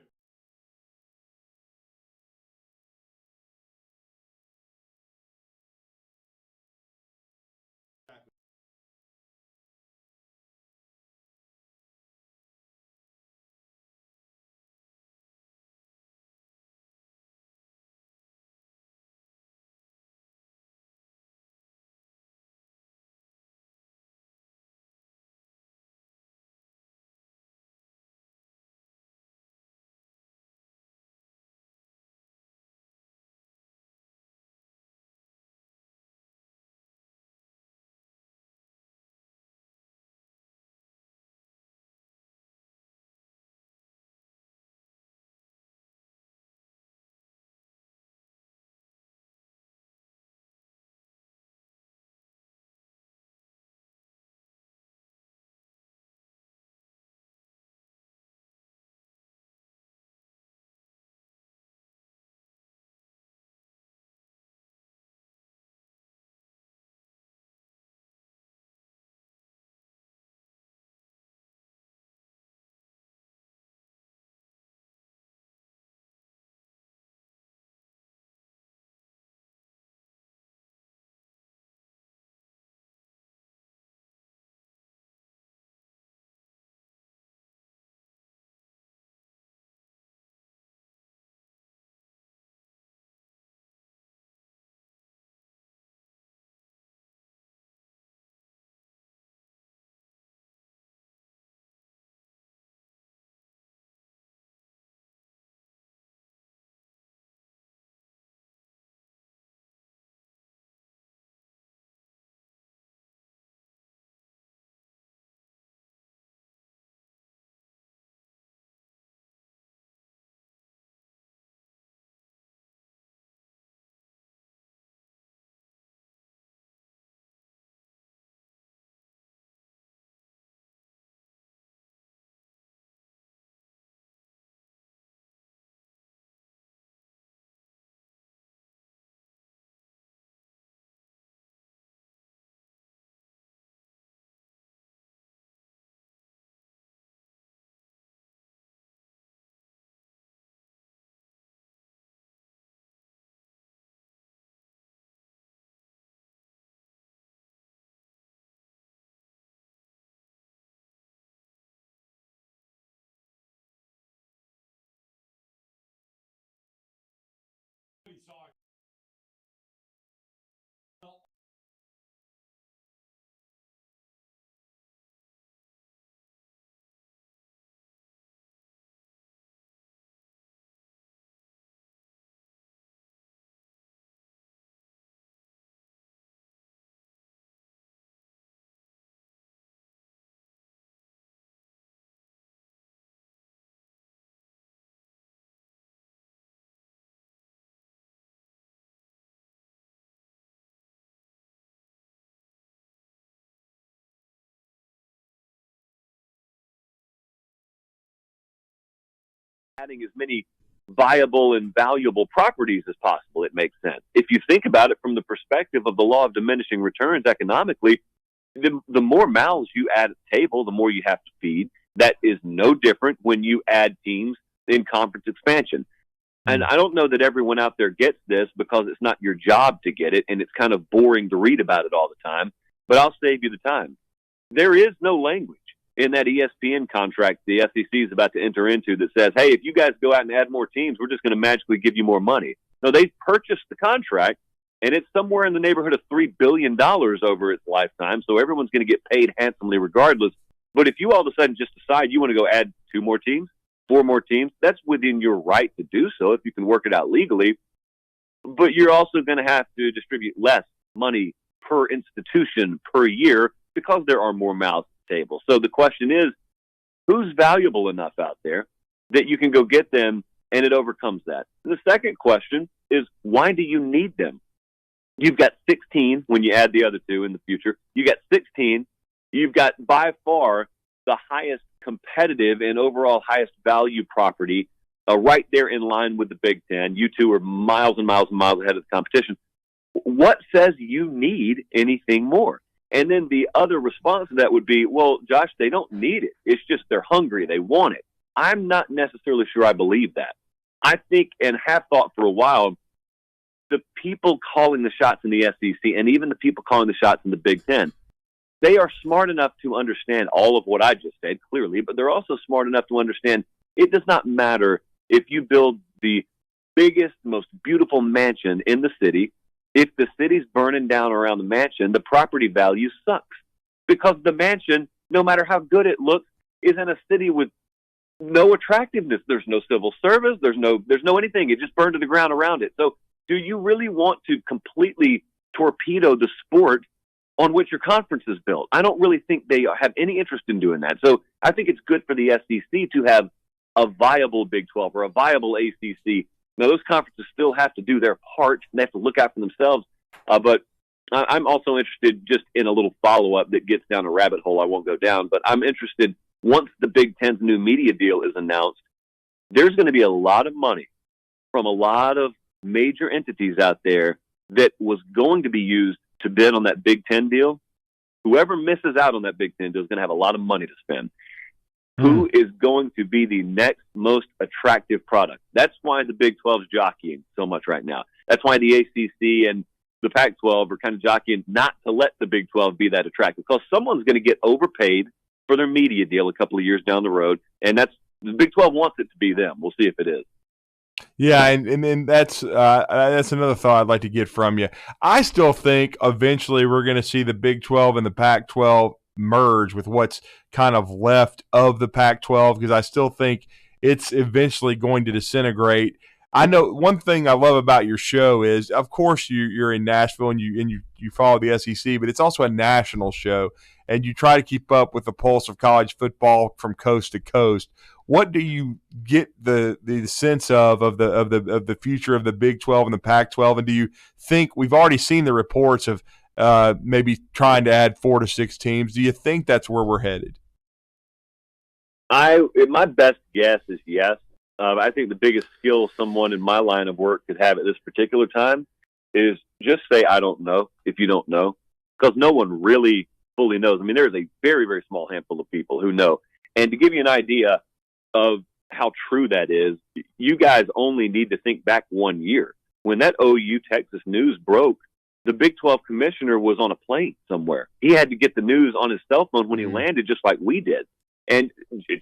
[SPEAKER 3] adding as many viable and valuable properties as possible, it makes sense. If you think about it from the perspective of the law of diminishing returns economically, the more mouths you add at the table, the more you have to feed. That is no different when you add teams in conference expansion. And I don't know that everyone out there gets this because it's not your job to get it, and it's kind of boring to read about it all the time. But I'll save you the time. There is no language in that ESPN contract the SEC is about to enter into that says, hey, if you guys go out and add more teams, we're just going to magically give you more money. No, they purchased the contract, and it's somewhere in the neighborhood of $3 billion over its lifetime, so everyone's going to get paid handsomely regardless. But if you all of a sudden just decide you want to go add 2 more teams, 4 more teams, that's within your right to do so if you can work it out legally. But you're also going to have to distribute less money per institution per year because there are more mouths at the table. So the question is, who's valuable enough out there that you can go get them and it overcomes that? And the second question is, why do you need them? You've got 16 when you add the other 2 in the future. You got 16. You've got by far the highest competitive and overall highest value property right there in line with the Big Ten. You two are miles and miles and miles ahead of the competition. What says you need anything more? And then the other response to that would be, well, Josh, they don't need it. It's just they're hungry. They want it. I'm not necessarily sure I believe that. I think and have thought for a while, the people calling the shots in the SEC and even the people calling the shots in the Big Ten, they are smart enough to understand all of what I just said, clearly, but they're also smart enough to understand it does not matter if you build the biggest, most beautiful mansion in the city. If the city's burning down around the mansion, the property value sucks because the mansion, no matter how good it looks, is in a city with no attractiveness. There's no civil service. There's no anything. It just burned to the ground around it. So do you really want to completely torpedo the sport on which your conference is built? I don't really think they have any interest in doing that. So I think it's good for the SEC to have a viable Big 12 or a viable ACC. Now, those conferences still have to do their part. They have to look out for themselves. But I'm also interested just in a little follow-up that gets down a rabbit hole I won't go down. But I'm interested, once the Big Ten's new media deal is announced, there's going to be a lot of money from a lot of major entities out there that was going to be used to bid on that Big Ten deal. Whoever misses out on that Big Ten deal is going to have a lot of money to spend. Who is going to be the next most attractive product? That's why the Big 12 is jockeying so much right now. That's why the ACC and the Pac-12 are kind of jockeying not to let the Big 12 be that attractive, because someone's going to get overpaid for their media deal a couple of years down the road, and that's the Big 12 wants it to be them. We'll see if it is.
[SPEAKER 4] Yeah, and that's another thought I'd like to get from you. I still think eventually we're going to see the Big 12 and the Pac-12 merge with what's kind of left of the Pac-12, because I still think it's eventually going to disintegrate. I know one thing I love about your show is, of course, you're in Nashville and you follow the SEC, but it's also a national show, and you try to keep up with the pulse of college football from coast to coast. What do you get the sense of the future of the Big 12 and the Pac-12, and do you think we've already seen the reports of maybe trying to add 4 to 6 teams? Do you think that's where we're headed?
[SPEAKER 3] My best guess is yes. I think the biggest skill someone in my line of work could have at this particular time is just say, I don't know, if you don't know, because no one really fully knows. I mean, there's a very, very small handful of people who know. And to give you an idea of how true that is, you guys only need to think back 1 year. When that OU Texas news broke, the Big 12 commissioner was on a plane somewhere. He had to get the news on his cell phone when he landed, just like we did. And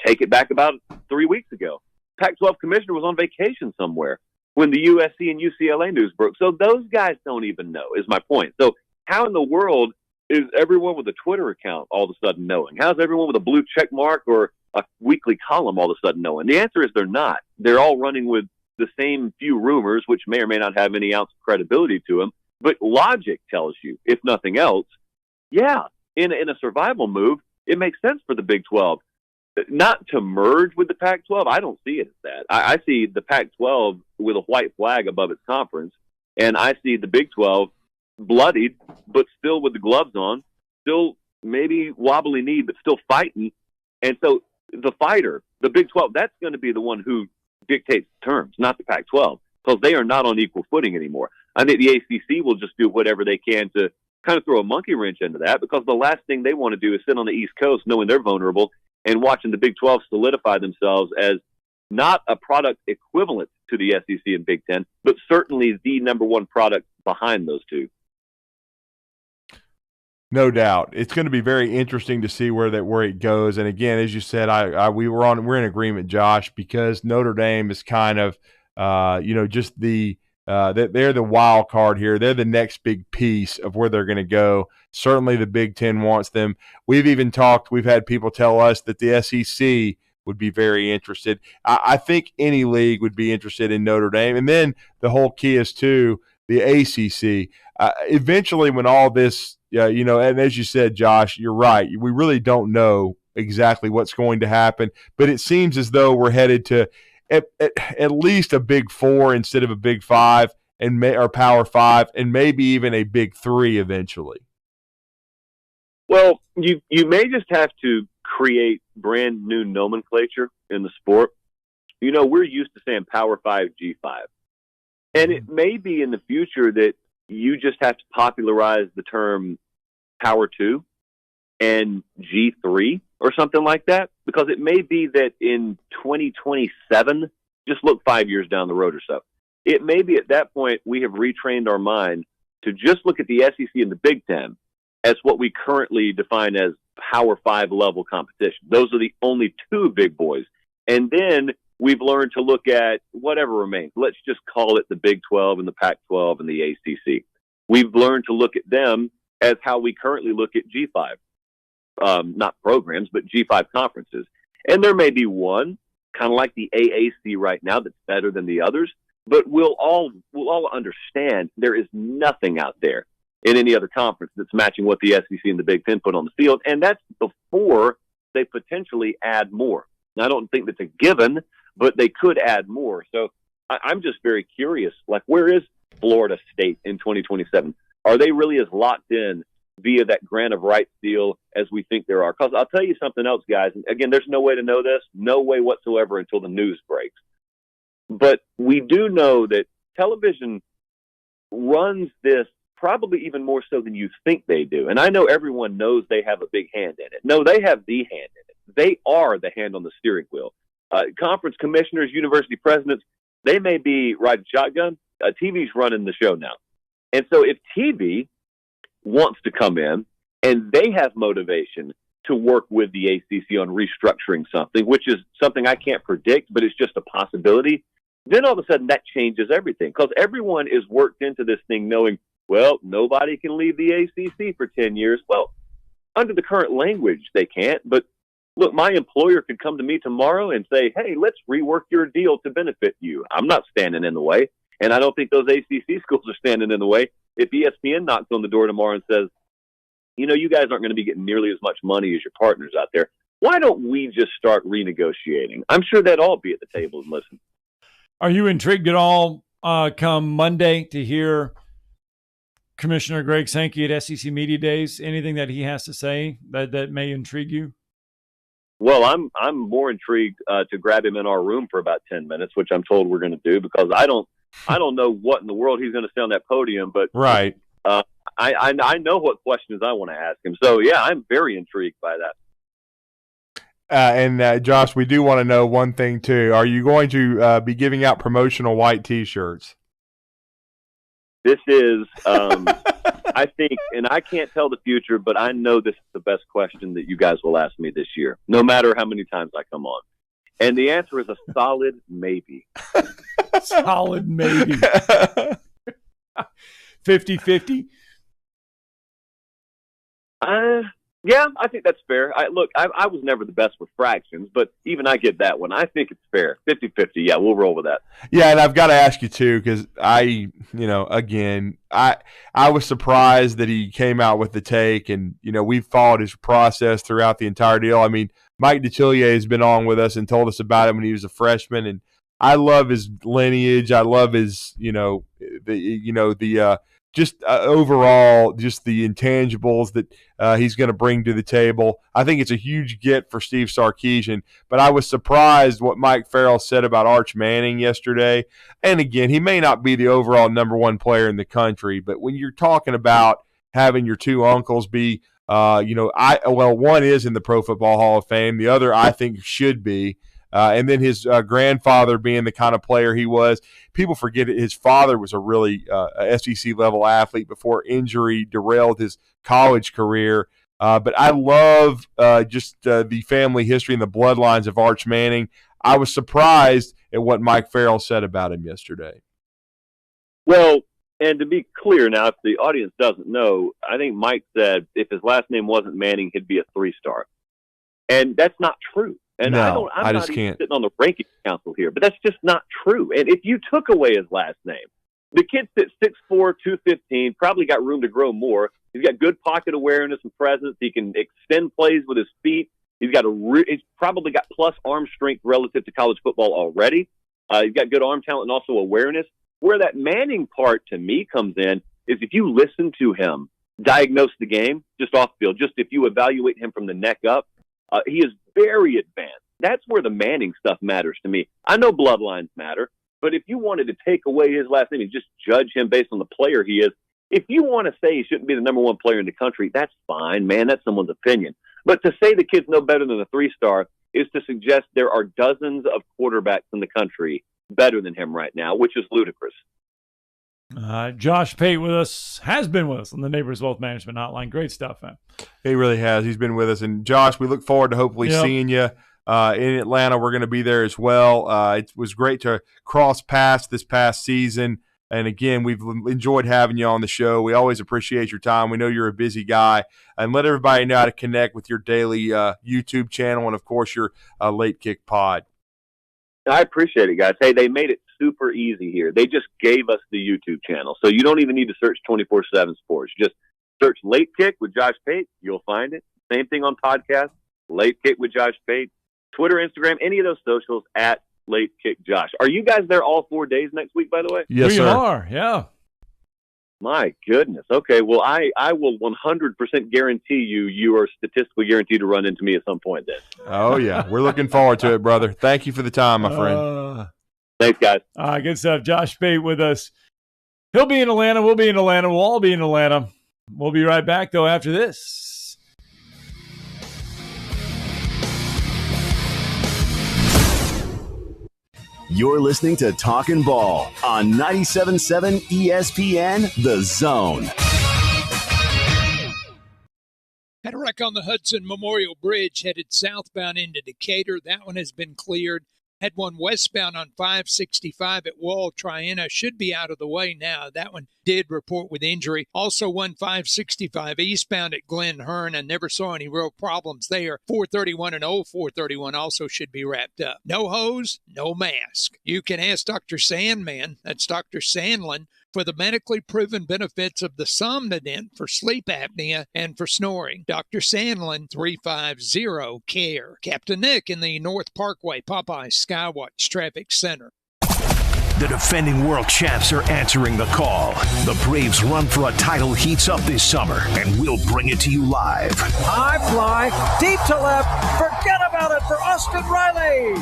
[SPEAKER 3] take it back about 3 weeks ago. Pac-12 commissioner was on vacation somewhere when the USC and UCLA news broke. So those guys don't even know, is my point. So how in the world is everyone with a Twitter account all of a sudden knowing? How's everyone with a blue check mark or a weekly column all of a sudden knowing? The answer is they're not. They're all running with the same few rumors, which may or may not have any ounce of credibility to them. But logic tells you, if nothing else, yeah, in a survival move, it makes sense for the Big 12 not to merge with the Pac-12. I don't see it as that. I see the Pac-12 with a white flag above its conference, and I see the Big 12 bloodied, but still with the gloves on, still maybe wobbly knee, but still fighting. And so the fighter, the Big 12, that's going to be the one who dictates terms, not the Pac-12, because they are not on equal footing anymore. I think the ACC will just do whatever they can to kind of throw a monkey wrench into that, because the last thing they want to do is sit on the East Coast knowing they're vulnerable and watching the Big 12 solidify themselves as not a product equivalent to the SEC and Big Ten, but certainly the number one product behind those two.
[SPEAKER 4] No doubt, it's going to be very interesting to see where it goes. And again, as you said, we're in agreement, Josh, because Notre Dame is kind of just they're the wild card here. They're the next big piece of where they're going to go. Certainly, the Big Ten wants them. We've had people tell us that the SEC would be very interested. I think any league would be interested in Notre Dame, and then the whole key is to the ACC. Eventually, when all this. And as you said, Josh, you're right. We really don't know exactly what's going to happen, but it seems as though we're headed to at least a Big Four instead of a Big Five, or Power Five, and maybe even a Big Three eventually.
[SPEAKER 3] Well, you may just have to create brand new nomenclature in the sport. We're used to saying Power 5, G5. And it may be in the future that you just have to popularize the term Power 2 and G3 or something like that, because it may be that in 2027, just look 5 years down the road or so, it may be at that point we have retrained our mind to just look at the SEC and the Big Ten as what we currently define as Power 5 level competition. Those are the only two big boys. And then we've learned to look at whatever remains. Let's just call it the Big 12 and the Pac-12 and the ACC. We've learned to look at them as how we currently look at G5, not programs, but G5 conferences. And there may be one, kind of like the AAC right now, that's better than the others, but we'll all understand there is nothing out there in any other conference that's matching what the SEC and the Big Ten put on the field, and that's before they potentially add more. Now, I don't think that's a given, but they could add more. So I'm just very curious, like, where is Florida State in 2027? Are they really as locked in via that grant of rights deal as we think there are? Because I'll tell you something else, guys. And again, there's no way to know this, no way whatsoever until the news breaks. But we do know that television runs this probably even more so than you think they do. And I know everyone knows they have a big hand in it. No, they have the hand in it. They are the hand on the steering wheel. Conference commissioners, university presidents, they may be riding shotgun. TV's running the show now. And so if TV wants to come in and they have motivation to work with the ACC on restructuring something, which is something I can't predict, but it's just a possibility, then all of a sudden that changes everything, because everyone is worked into this thing knowing, well, nobody can leave the ACC for 10 years. Well, under the current language, they can't. But look, my employer could come to me tomorrow and say, hey, let's rework your deal to benefit you. I'm not standing in the way. And I don't think those ACC schools are standing in the way. If ESPN knocks on the door tomorrow and says, you guys aren't going to be getting nearly as much money as your partners out there, why don't we just start renegotiating? I'm sure they'd all be at the table and listen.
[SPEAKER 1] Are you intrigued at all come Monday to hear Commissioner Greg Sankey at SEC Media Days? Anything that he has to say that may intrigue you?
[SPEAKER 3] Well, I'm more intrigued to grab him in our room for about 10 minutes, which I'm told we're going to do, because I don't know what in the world he's going to say on that podium, but
[SPEAKER 4] right.
[SPEAKER 3] I know what questions I want to ask him. So yeah, I'm very intrigued by that.
[SPEAKER 4] And Josh, we do want to know one thing too. Are you going to be giving out promotional white T-shirts?
[SPEAKER 3] This is, I think, and I can't tell the future, but I know this is the best question that you guys will ask me this year, no matter how many times I come on. And the answer is a solid maybe.
[SPEAKER 1] Solid maybe. 50-50?
[SPEAKER 3] Yeah, I think that's fair. I was never the best with fractions, but even I get that one. I think it's fair. 50-50. Yeah, we'll roll with that.
[SPEAKER 4] Yeah, and I've got to ask you too, because I was surprised that he came out with the take, and we've followed his process throughout the entire deal. I mean, Mike Detillier has been on with us and told us about him when he was a freshman, and I love his lineage. I love his, the just overall, just the intangibles that he's going to bring to the table. I think it's a huge get for Steve Sarkisian, but I was surprised what Mike Farrell said about Arch Manning yesterday. And again, he may not be the overall number one player in the country, but when you're talking about having your two uncles be, one is in the Pro Football Hall of Fame. The other, I think, should be. And then his grandfather being the kind of player he was. People forget it. His father was a really SEC-level athlete before injury derailed his college career. But I love just the family history and the bloodlines of Arch Manning. I was surprised at what Mike Farrell said about him yesterday.
[SPEAKER 3] Well, and to be clear now, if the audience doesn't know, I think Mike said if his last name wasn't Manning, he'd be a 3-star. And that's not true. And
[SPEAKER 4] no,
[SPEAKER 3] I'm
[SPEAKER 4] just
[SPEAKER 3] not
[SPEAKER 4] can't.
[SPEAKER 3] Sitting on the ranking council here, but that's just not true. And if you took away his last name, the kid's at 6'4", 215, probably got room to grow more. He's got good pocket awareness and presence. He can extend plays with his feet. He's probably got plus arm strength relative to college football already. He's got good arm talent and also awareness. Where that Manning part to me comes in is if you listen to him diagnose the game just off field, just if you evaluate him from the neck up, he is very advanced. That's where the Manning stuff matters to me. I know bloodlines matter, but if you wanted to take away his last name and just judge him based on the player he is, if you want to say he shouldn't be the number one player in the country, that's fine, man. That's someone's opinion. But to say the kid's no better than a 3-star is to suggest there are dozens of quarterbacks in the country better than him right now, which is ludicrous.
[SPEAKER 1] Josh Pate has been with us on the Neighbors Wealth Management Hotline. Great stuff, man.
[SPEAKER 4] He really has. He's been with us. And Josh, we look forward to hopefully seeing you in Atlanta. We're going to be there as well. It was great to cross paths this past season. And again, we've enjoyed having you on the show. We always appreciate your time. We know you're a busy guy. And let everybody know how to connect with your daily YouTube channel and, of course, your Late Kick pod.
[SPEAKER 3] I appreciate it, guys. Hey, they made it super easy here. They just gave us the YouTube channel. So you don't even need to search 24/7 Sports. Just search Late Kick with Josh Pate. You'll find it. Same thing on podcast, Late Kick with Josh Pate. Twitter, Instagram, any of those socials at Late Kick Josh. Are you guys there all 4 days next week, by the way?
[SPEAKER 4] Yes,
[SPEAKER 1] we
[SPEAKER 4] sir.
[SPEAKER 1] are, yeah.
[SPEAKER 3] My goodness. Okay, well, I will 100% guarantee you are statistically guaranteed to run into me at some point then.
[SPEAKER 4] Oh, yeah. We're looking forward to it, brother. Thank you for the time, my friend.
[SPEAKER 3] Thanks, guys.
[SPEAKER 1] Good stuff. Josh Pate with us. He'll be in Atlanta. We'll be in Atlanta. We'll all be in Atlanta. We'll be right back, though, after this.
[SPEAKER 5] You're listening to Talkin' Ball on 97.7 ESPN, The Zone.
[SPEAKER 6] Had a wreck on the Hudson Memorial Bridge headed southbound into Decatur. That one has been cleared. Had one westbound on 565 at Wall Triana. Should be out of the way now. That one did report with injury. Also one 565 eastbound at Glen Hearn. I never saw any real problems there. 431 and 0431 also should be wrapped up. No hose, no mask. You can ask Dr. Sandman, that's Dr. Sandlin, for the medically proven benefits of the Somnodent for sleep apnea and for snoring. Dr. Sandlin, 350-CARE. Captain Nick in the North Parkway Popeye Skywatch Traffic Center.
[SPEAKER 7] The defending world champs are answering the call. The Braves' run for a title heats up this summer, and we'll bring it to you live.
[SPEAKER 8] High fly, deep to left, forget about it for Austin Riley.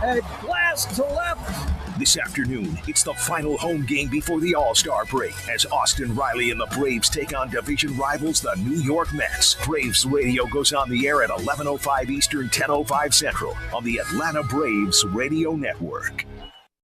[SPEAKER 8] And blast to left.
[SPEAKER 7] This afternoon, it's the final home game before the All-Star break as Austin Riley and the Braves take on division rivals, the New York Mets. Braves radio goes on the air at 11:05 Eastern, 10:05 Central on the Atlanta Braves Radio Network.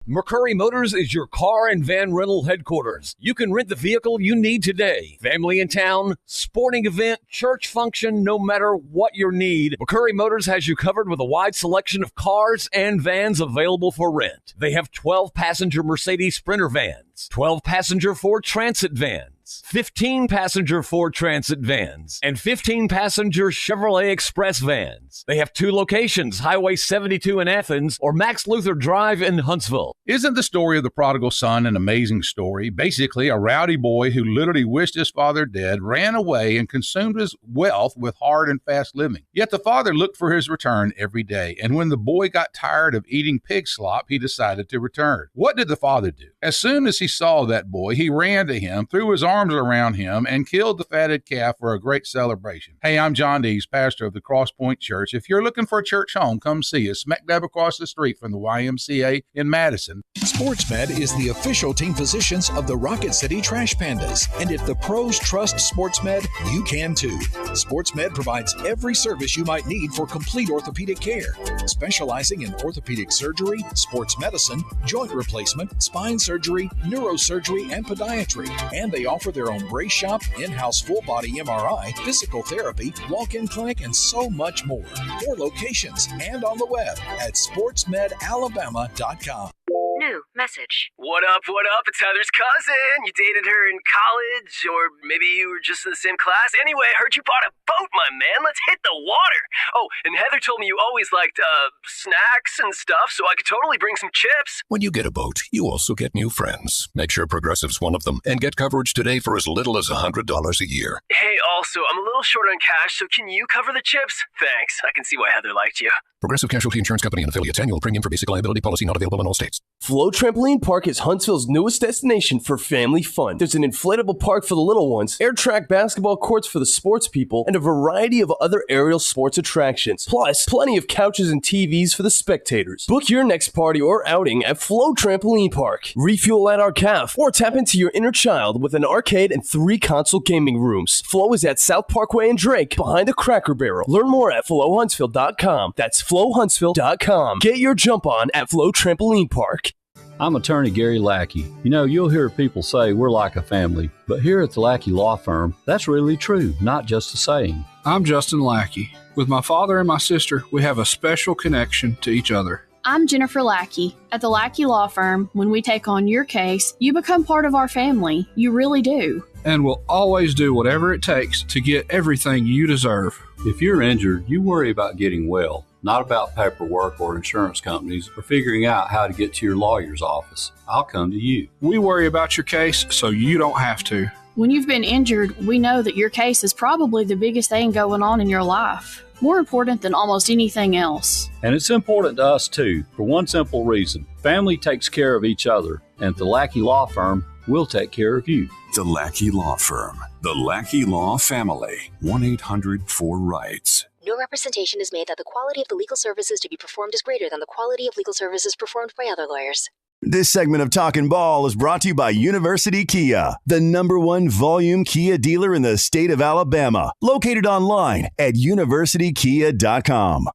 [SPEAKER 9] McCurry Motors is your car and van rental headquarters. You can rent the vehicle you need today. Family in town, sporting event, church function, no matter what your need, McCurry Motors has you covered with a wide selection of cars and vans available for rent. They have 12-passenger Mercedes Sprinter vans, 12-passenger Ford Transit vans, 15-passenger Ford Transit vans, and 15-passenger Chevrolet Express vans. They have 2 locations, Highway 72 in Athens or Max Luther Drive in Huntsville.
[SPEAKER 10] Isn't the story of the prodigal son an amazing story? Basically, a rowdy boy who literally wished his father dead, ran away, and consumed his wealth with hard and fast living. Yet the father looked for his return every day, and when the boy got tired of eating pig slop, he decided to return. What did the father do? As soon as he saw that boy, he ran to him, threw his arms arms around him, and killed the fatted calf for a great celebration. Hey, I'm John Dees, pastor of the Cross Point Church. If you're looking for a church home, come see us, smack dab across the street from the YMCA in Madison.
[SPEAKER 11] SportsMed is the official team physicians of the Rocket City Trash Pandas. And if the pros trust SportsMed, you can too. SportsMed provides every service you might need for complete orthopedic care, specializing in orthopedic surgery, sports medicine, joint replacement, spine surgery, neurosurgery, and podiatry. And they offer their own brace shop, in-house full-body MRI, physical therapy, walk-in clinic, and so much more. 4 locations and on the web at sportsmedalabama.com.
[SPEAKER 12] New message.
[SPEAKER 13] What up, what up? It's Heather's cousin. You dated her in college, or maybe you were just in the same class. Anyway, I heard you bought a boat, my man. Let's hit the water. Oh, and Heather told me you always liked, snacks and stuff, so I could totally bring some chips.
[SPEAKER 14] When you get a boat, you also get new friends. Make sure Progressive's one of them, and get coverage today for as little as $100 a year.
[SPEAKER 13] Hey, also, I'm a little short on cash, so can you cover the chips? Thanks. I can see why Heather liked you.
[SPEAKER 14] Progressive Casualty Insurance Company and affiliates. Annual premium for basic liability policy not available in all states.
[SPEAKER 15] Flow Trampoline Park is Huntsville's newest destination for family fun. There's an inflatable park for the little ones, air track basketball courts for the sports people, and a variety of other aerial sports attractions. Plus, plenty of couches and TVs for the spectators. Book your next party or outing at Flow Trampoline Park. Refuel at our caf or tap into your inner child with an arcade and 3 console gaming rooms. Flow is at South Parkway and Drake behind the Cracker Barrel. Learn more at flowhuntsville.com. That's flowhuntsville.com. Get your jump on at Flow Trampoline Park.
[SPEAKER 16] I'm attorney Gary Lackey. You know, you'll hear people say we're like a family, but here at the Lackey Law Firm, that's really true, not just a saying.
[SPEAKER 17] I'm Justin Lackey. With my father and my sister, we have a special connection to each other.
[SPEAKER 18] I'm Jennifer Lackey. At the Lackey Law Firm, when we take on your case, you become part of our family. You really do.
[SPEAKER 17] And we'll always do whatever it takes to get everything you deserve.
[SPEAKER 16] If you're injured, you worry about getting well, not about paperwork or insurance companies or figuring out how to get to your lawyer's office. I'll come to you.
[SPEAKER 17] We worry about your case so you don't have to.
[SPEAKER 18] When you've been injured, we know that your case is probably the biggest thing going on in your life. More important than almost anything else.
[SPEAKER 16] And it's important to us too, for one simple reason. Family takes care of each other, and at the Lackey Law Firm, we'll take care of you.
[SPEAKER 19] The Lackey Law Firm. The Lackey Law Family. 1-800-4-RIGHTS.
[SPEAKER 12] No representation is made that the quality of the legal services to be performed is greater than the quality of legal services performed by other lawyers.
[SPEAKER 5] This segment of Talkin' Ball is brought to you by University Kia, the #1 volume Kia dealer in the state of Alabama. Located online at universitykia.com.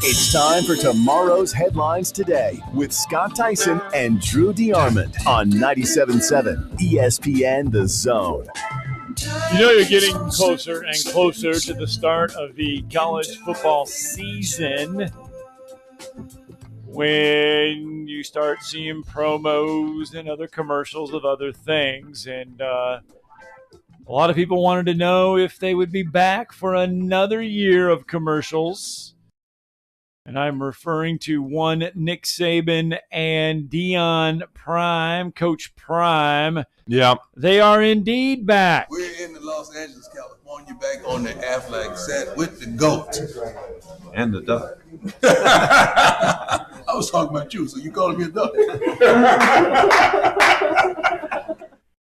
[SPEAKER 5] It's time for tomorrow's headlines today with Scott Tyson and Drew DeArmond on 97.7 ESPN The Zone.
[SPEAKER 1] You know, you're getting closer and closer to the start of the college football season when you start seeing promos and other commercials of other things. And a lot of people wanted to know if they would be back for another year of commercials. And I'm referring to one Nick Saban and Deion Prime, Coach Prime.
[SPEAKER 4] Yeah.
[SPEAKER 1] They are indeed back.
[SPEAKER 20] We're in the Los Angeles, California, back on the Affleck set with the GOAT.
[SPEAKER 21] And the duck.
[SPEAKER 20] I was talking about you, so you calling me a duck.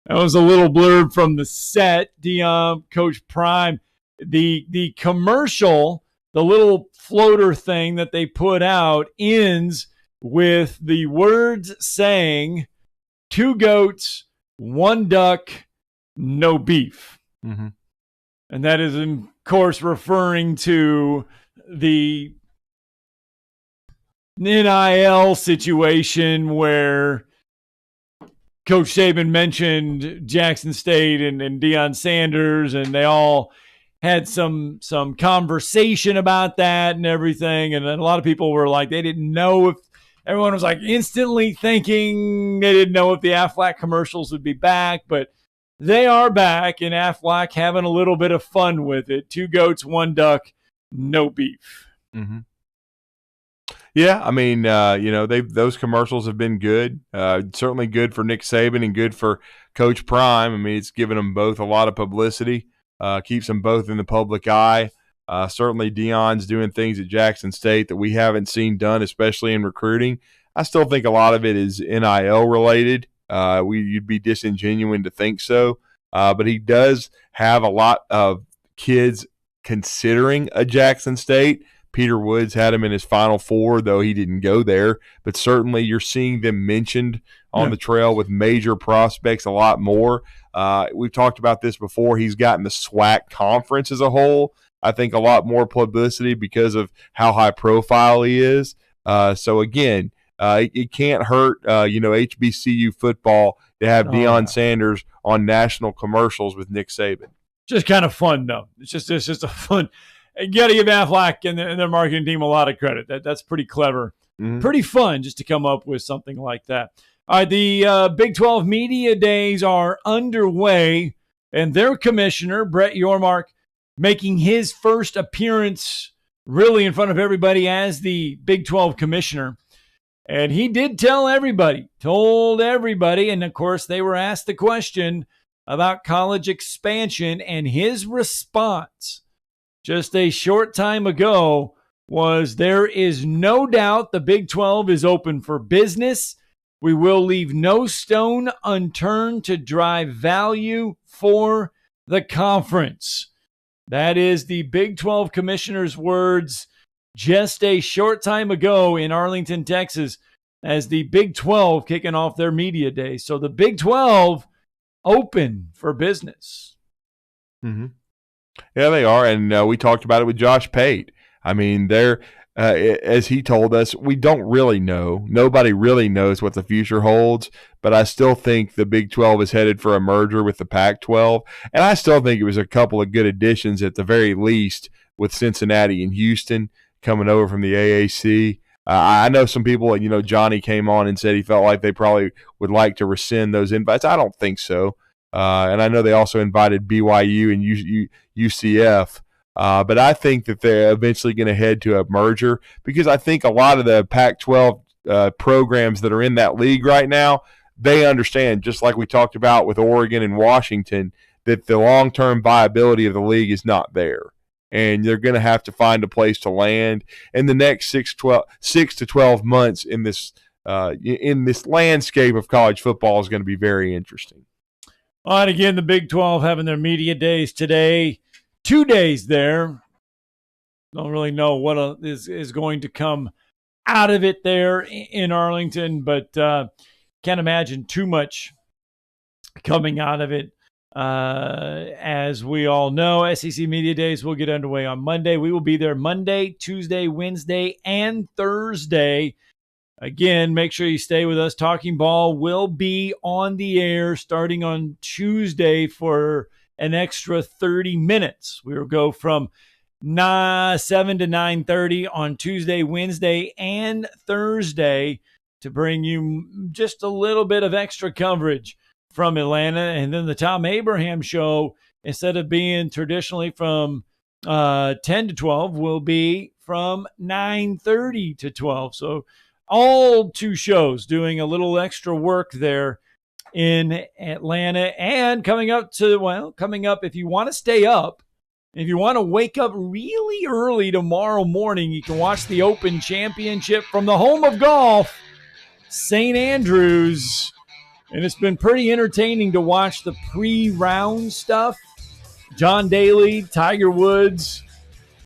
[SPEAKER 1] That was a little blurb from the set, Deion, Coach Prime. The commercial, the little floater thing that they put out ends with the words saying 2 goats, 1 duck, no beef.
[SPEAKER 4] Mm-hmm.
[SPEAKER 1] And that is, of course, referring to the NIL situation where Coach Saban mentioned Jackson State and Deion Sanders, and they all had some conversation about that and everything. And then a lot of people were like, they didn't know if everyone was like instantly thinking they didn't know if the Aflac commercials would be back, but they are back, and Aflac having a little bit of fun with it. 2 goats, 1 duck, no beef.
[SPEAKER 4] Mm-hmm. Yeah, I mean, those commercials have been good. Certainly good for Nick Saban and good for Coach Prime. I mean, it's given them both a lot of publicity, keeps them both in the public eye. Certainly, Deion's doing things at Jackson State that we haven't seen done, especially in recruiting. I still think a lot of it is NIL related. You'd be disingenuous to think so, but he does have a lot of kids considering a Jackson State. Peter Woods had him in his Final Four, though he didn't go there. But certainly you're seeing them mentioned on the trail with major prospects a lot more. We've talked about this before. He's gotten the SWAC conference as a whole, I think, a lot more publicity because of how high profile he is. So, again, it can't hurt, HBCU football to have Deion Sanders on national commercials with Nick Saban.
[SPEAKER 1] Just kind of fun, though. It's just a fun – you got to give Aflac and their marketing team a lot of credit. That's pretty clever. Mm-hmm. Pretty fun just to come up with something like that. All right, the Big 12 Media Days are underway, and their commissioner, Brett Yormark, making his first appearance really in front of everybody as the Big 12 commissioner. And he did told everybody, and of course they were asked the question about college expansion, and his response just a short time ago was, there is no doubt the Big 12 is open for business. We will leave no stone unturned to drive value for the conference. That is the Big 12 commissioner's words just a short time ago in Arlington, Texas, as the Big 12 kicking off their media day. So the Big 12 open for business.
[SPEAKER 4] Mm-hmm. Yeah, they are, and we talked about it with Josh Pate. I mean, they're as he told us, we don't really know. Nobody really knows what the future holds, but I still think the Big 12 is headed for a merger with the Pac-12, and I still think it was a couple of good additions at the very least with Cincinnati and Houston coming over from the AAC. I know some people, Johnny came on and said he felt like they probably would like to rescind those invites. I don't think so. And I know they also invited BYU and UCF. But I think that they're eventually going to head to a merger, because I think a lot of the Pac-12 programs that are in that league right now, they understand, just like we talked about with Oregon and Washington, that the long-term viability of the league is not there. And they're going to have to find a place to land. And the next 6 to 12 months in this landscape of college football is going to be very interesting.
[SPEAKER 1] All right, again, the Big 12 having their media days today. 2 days there. Don't really know what is going to come out of it there in Arlington, but can't imagine too much coming out of it. As we all know, SEC Media Days will get underway on Monday. We will be there Monday, Tuesday, Wednesday, and Thursday. Again, make sure you stay with us. Talking Ball will be on the air starting on Tuesday for an extra 30 minutes. We will go from 7 to 9:30 on Tuesday, Wednesday, and Thursday to bring you just a little bit of extra coverage from Atlanta. And then the Tom Abraham Show, instead of being traditionally from 10 to 12, will be from 9:30 to 12. So all two shows doing a little extra work there in Atlanta. And coming up, if you want to stay up, if you want to wake up really early tomorrow morning, you can watch the Open Championship from the home of golf, St. Andrews. And it's been pretty entertaining to watch the pre-round stuff. John Daly, Tiger Woods,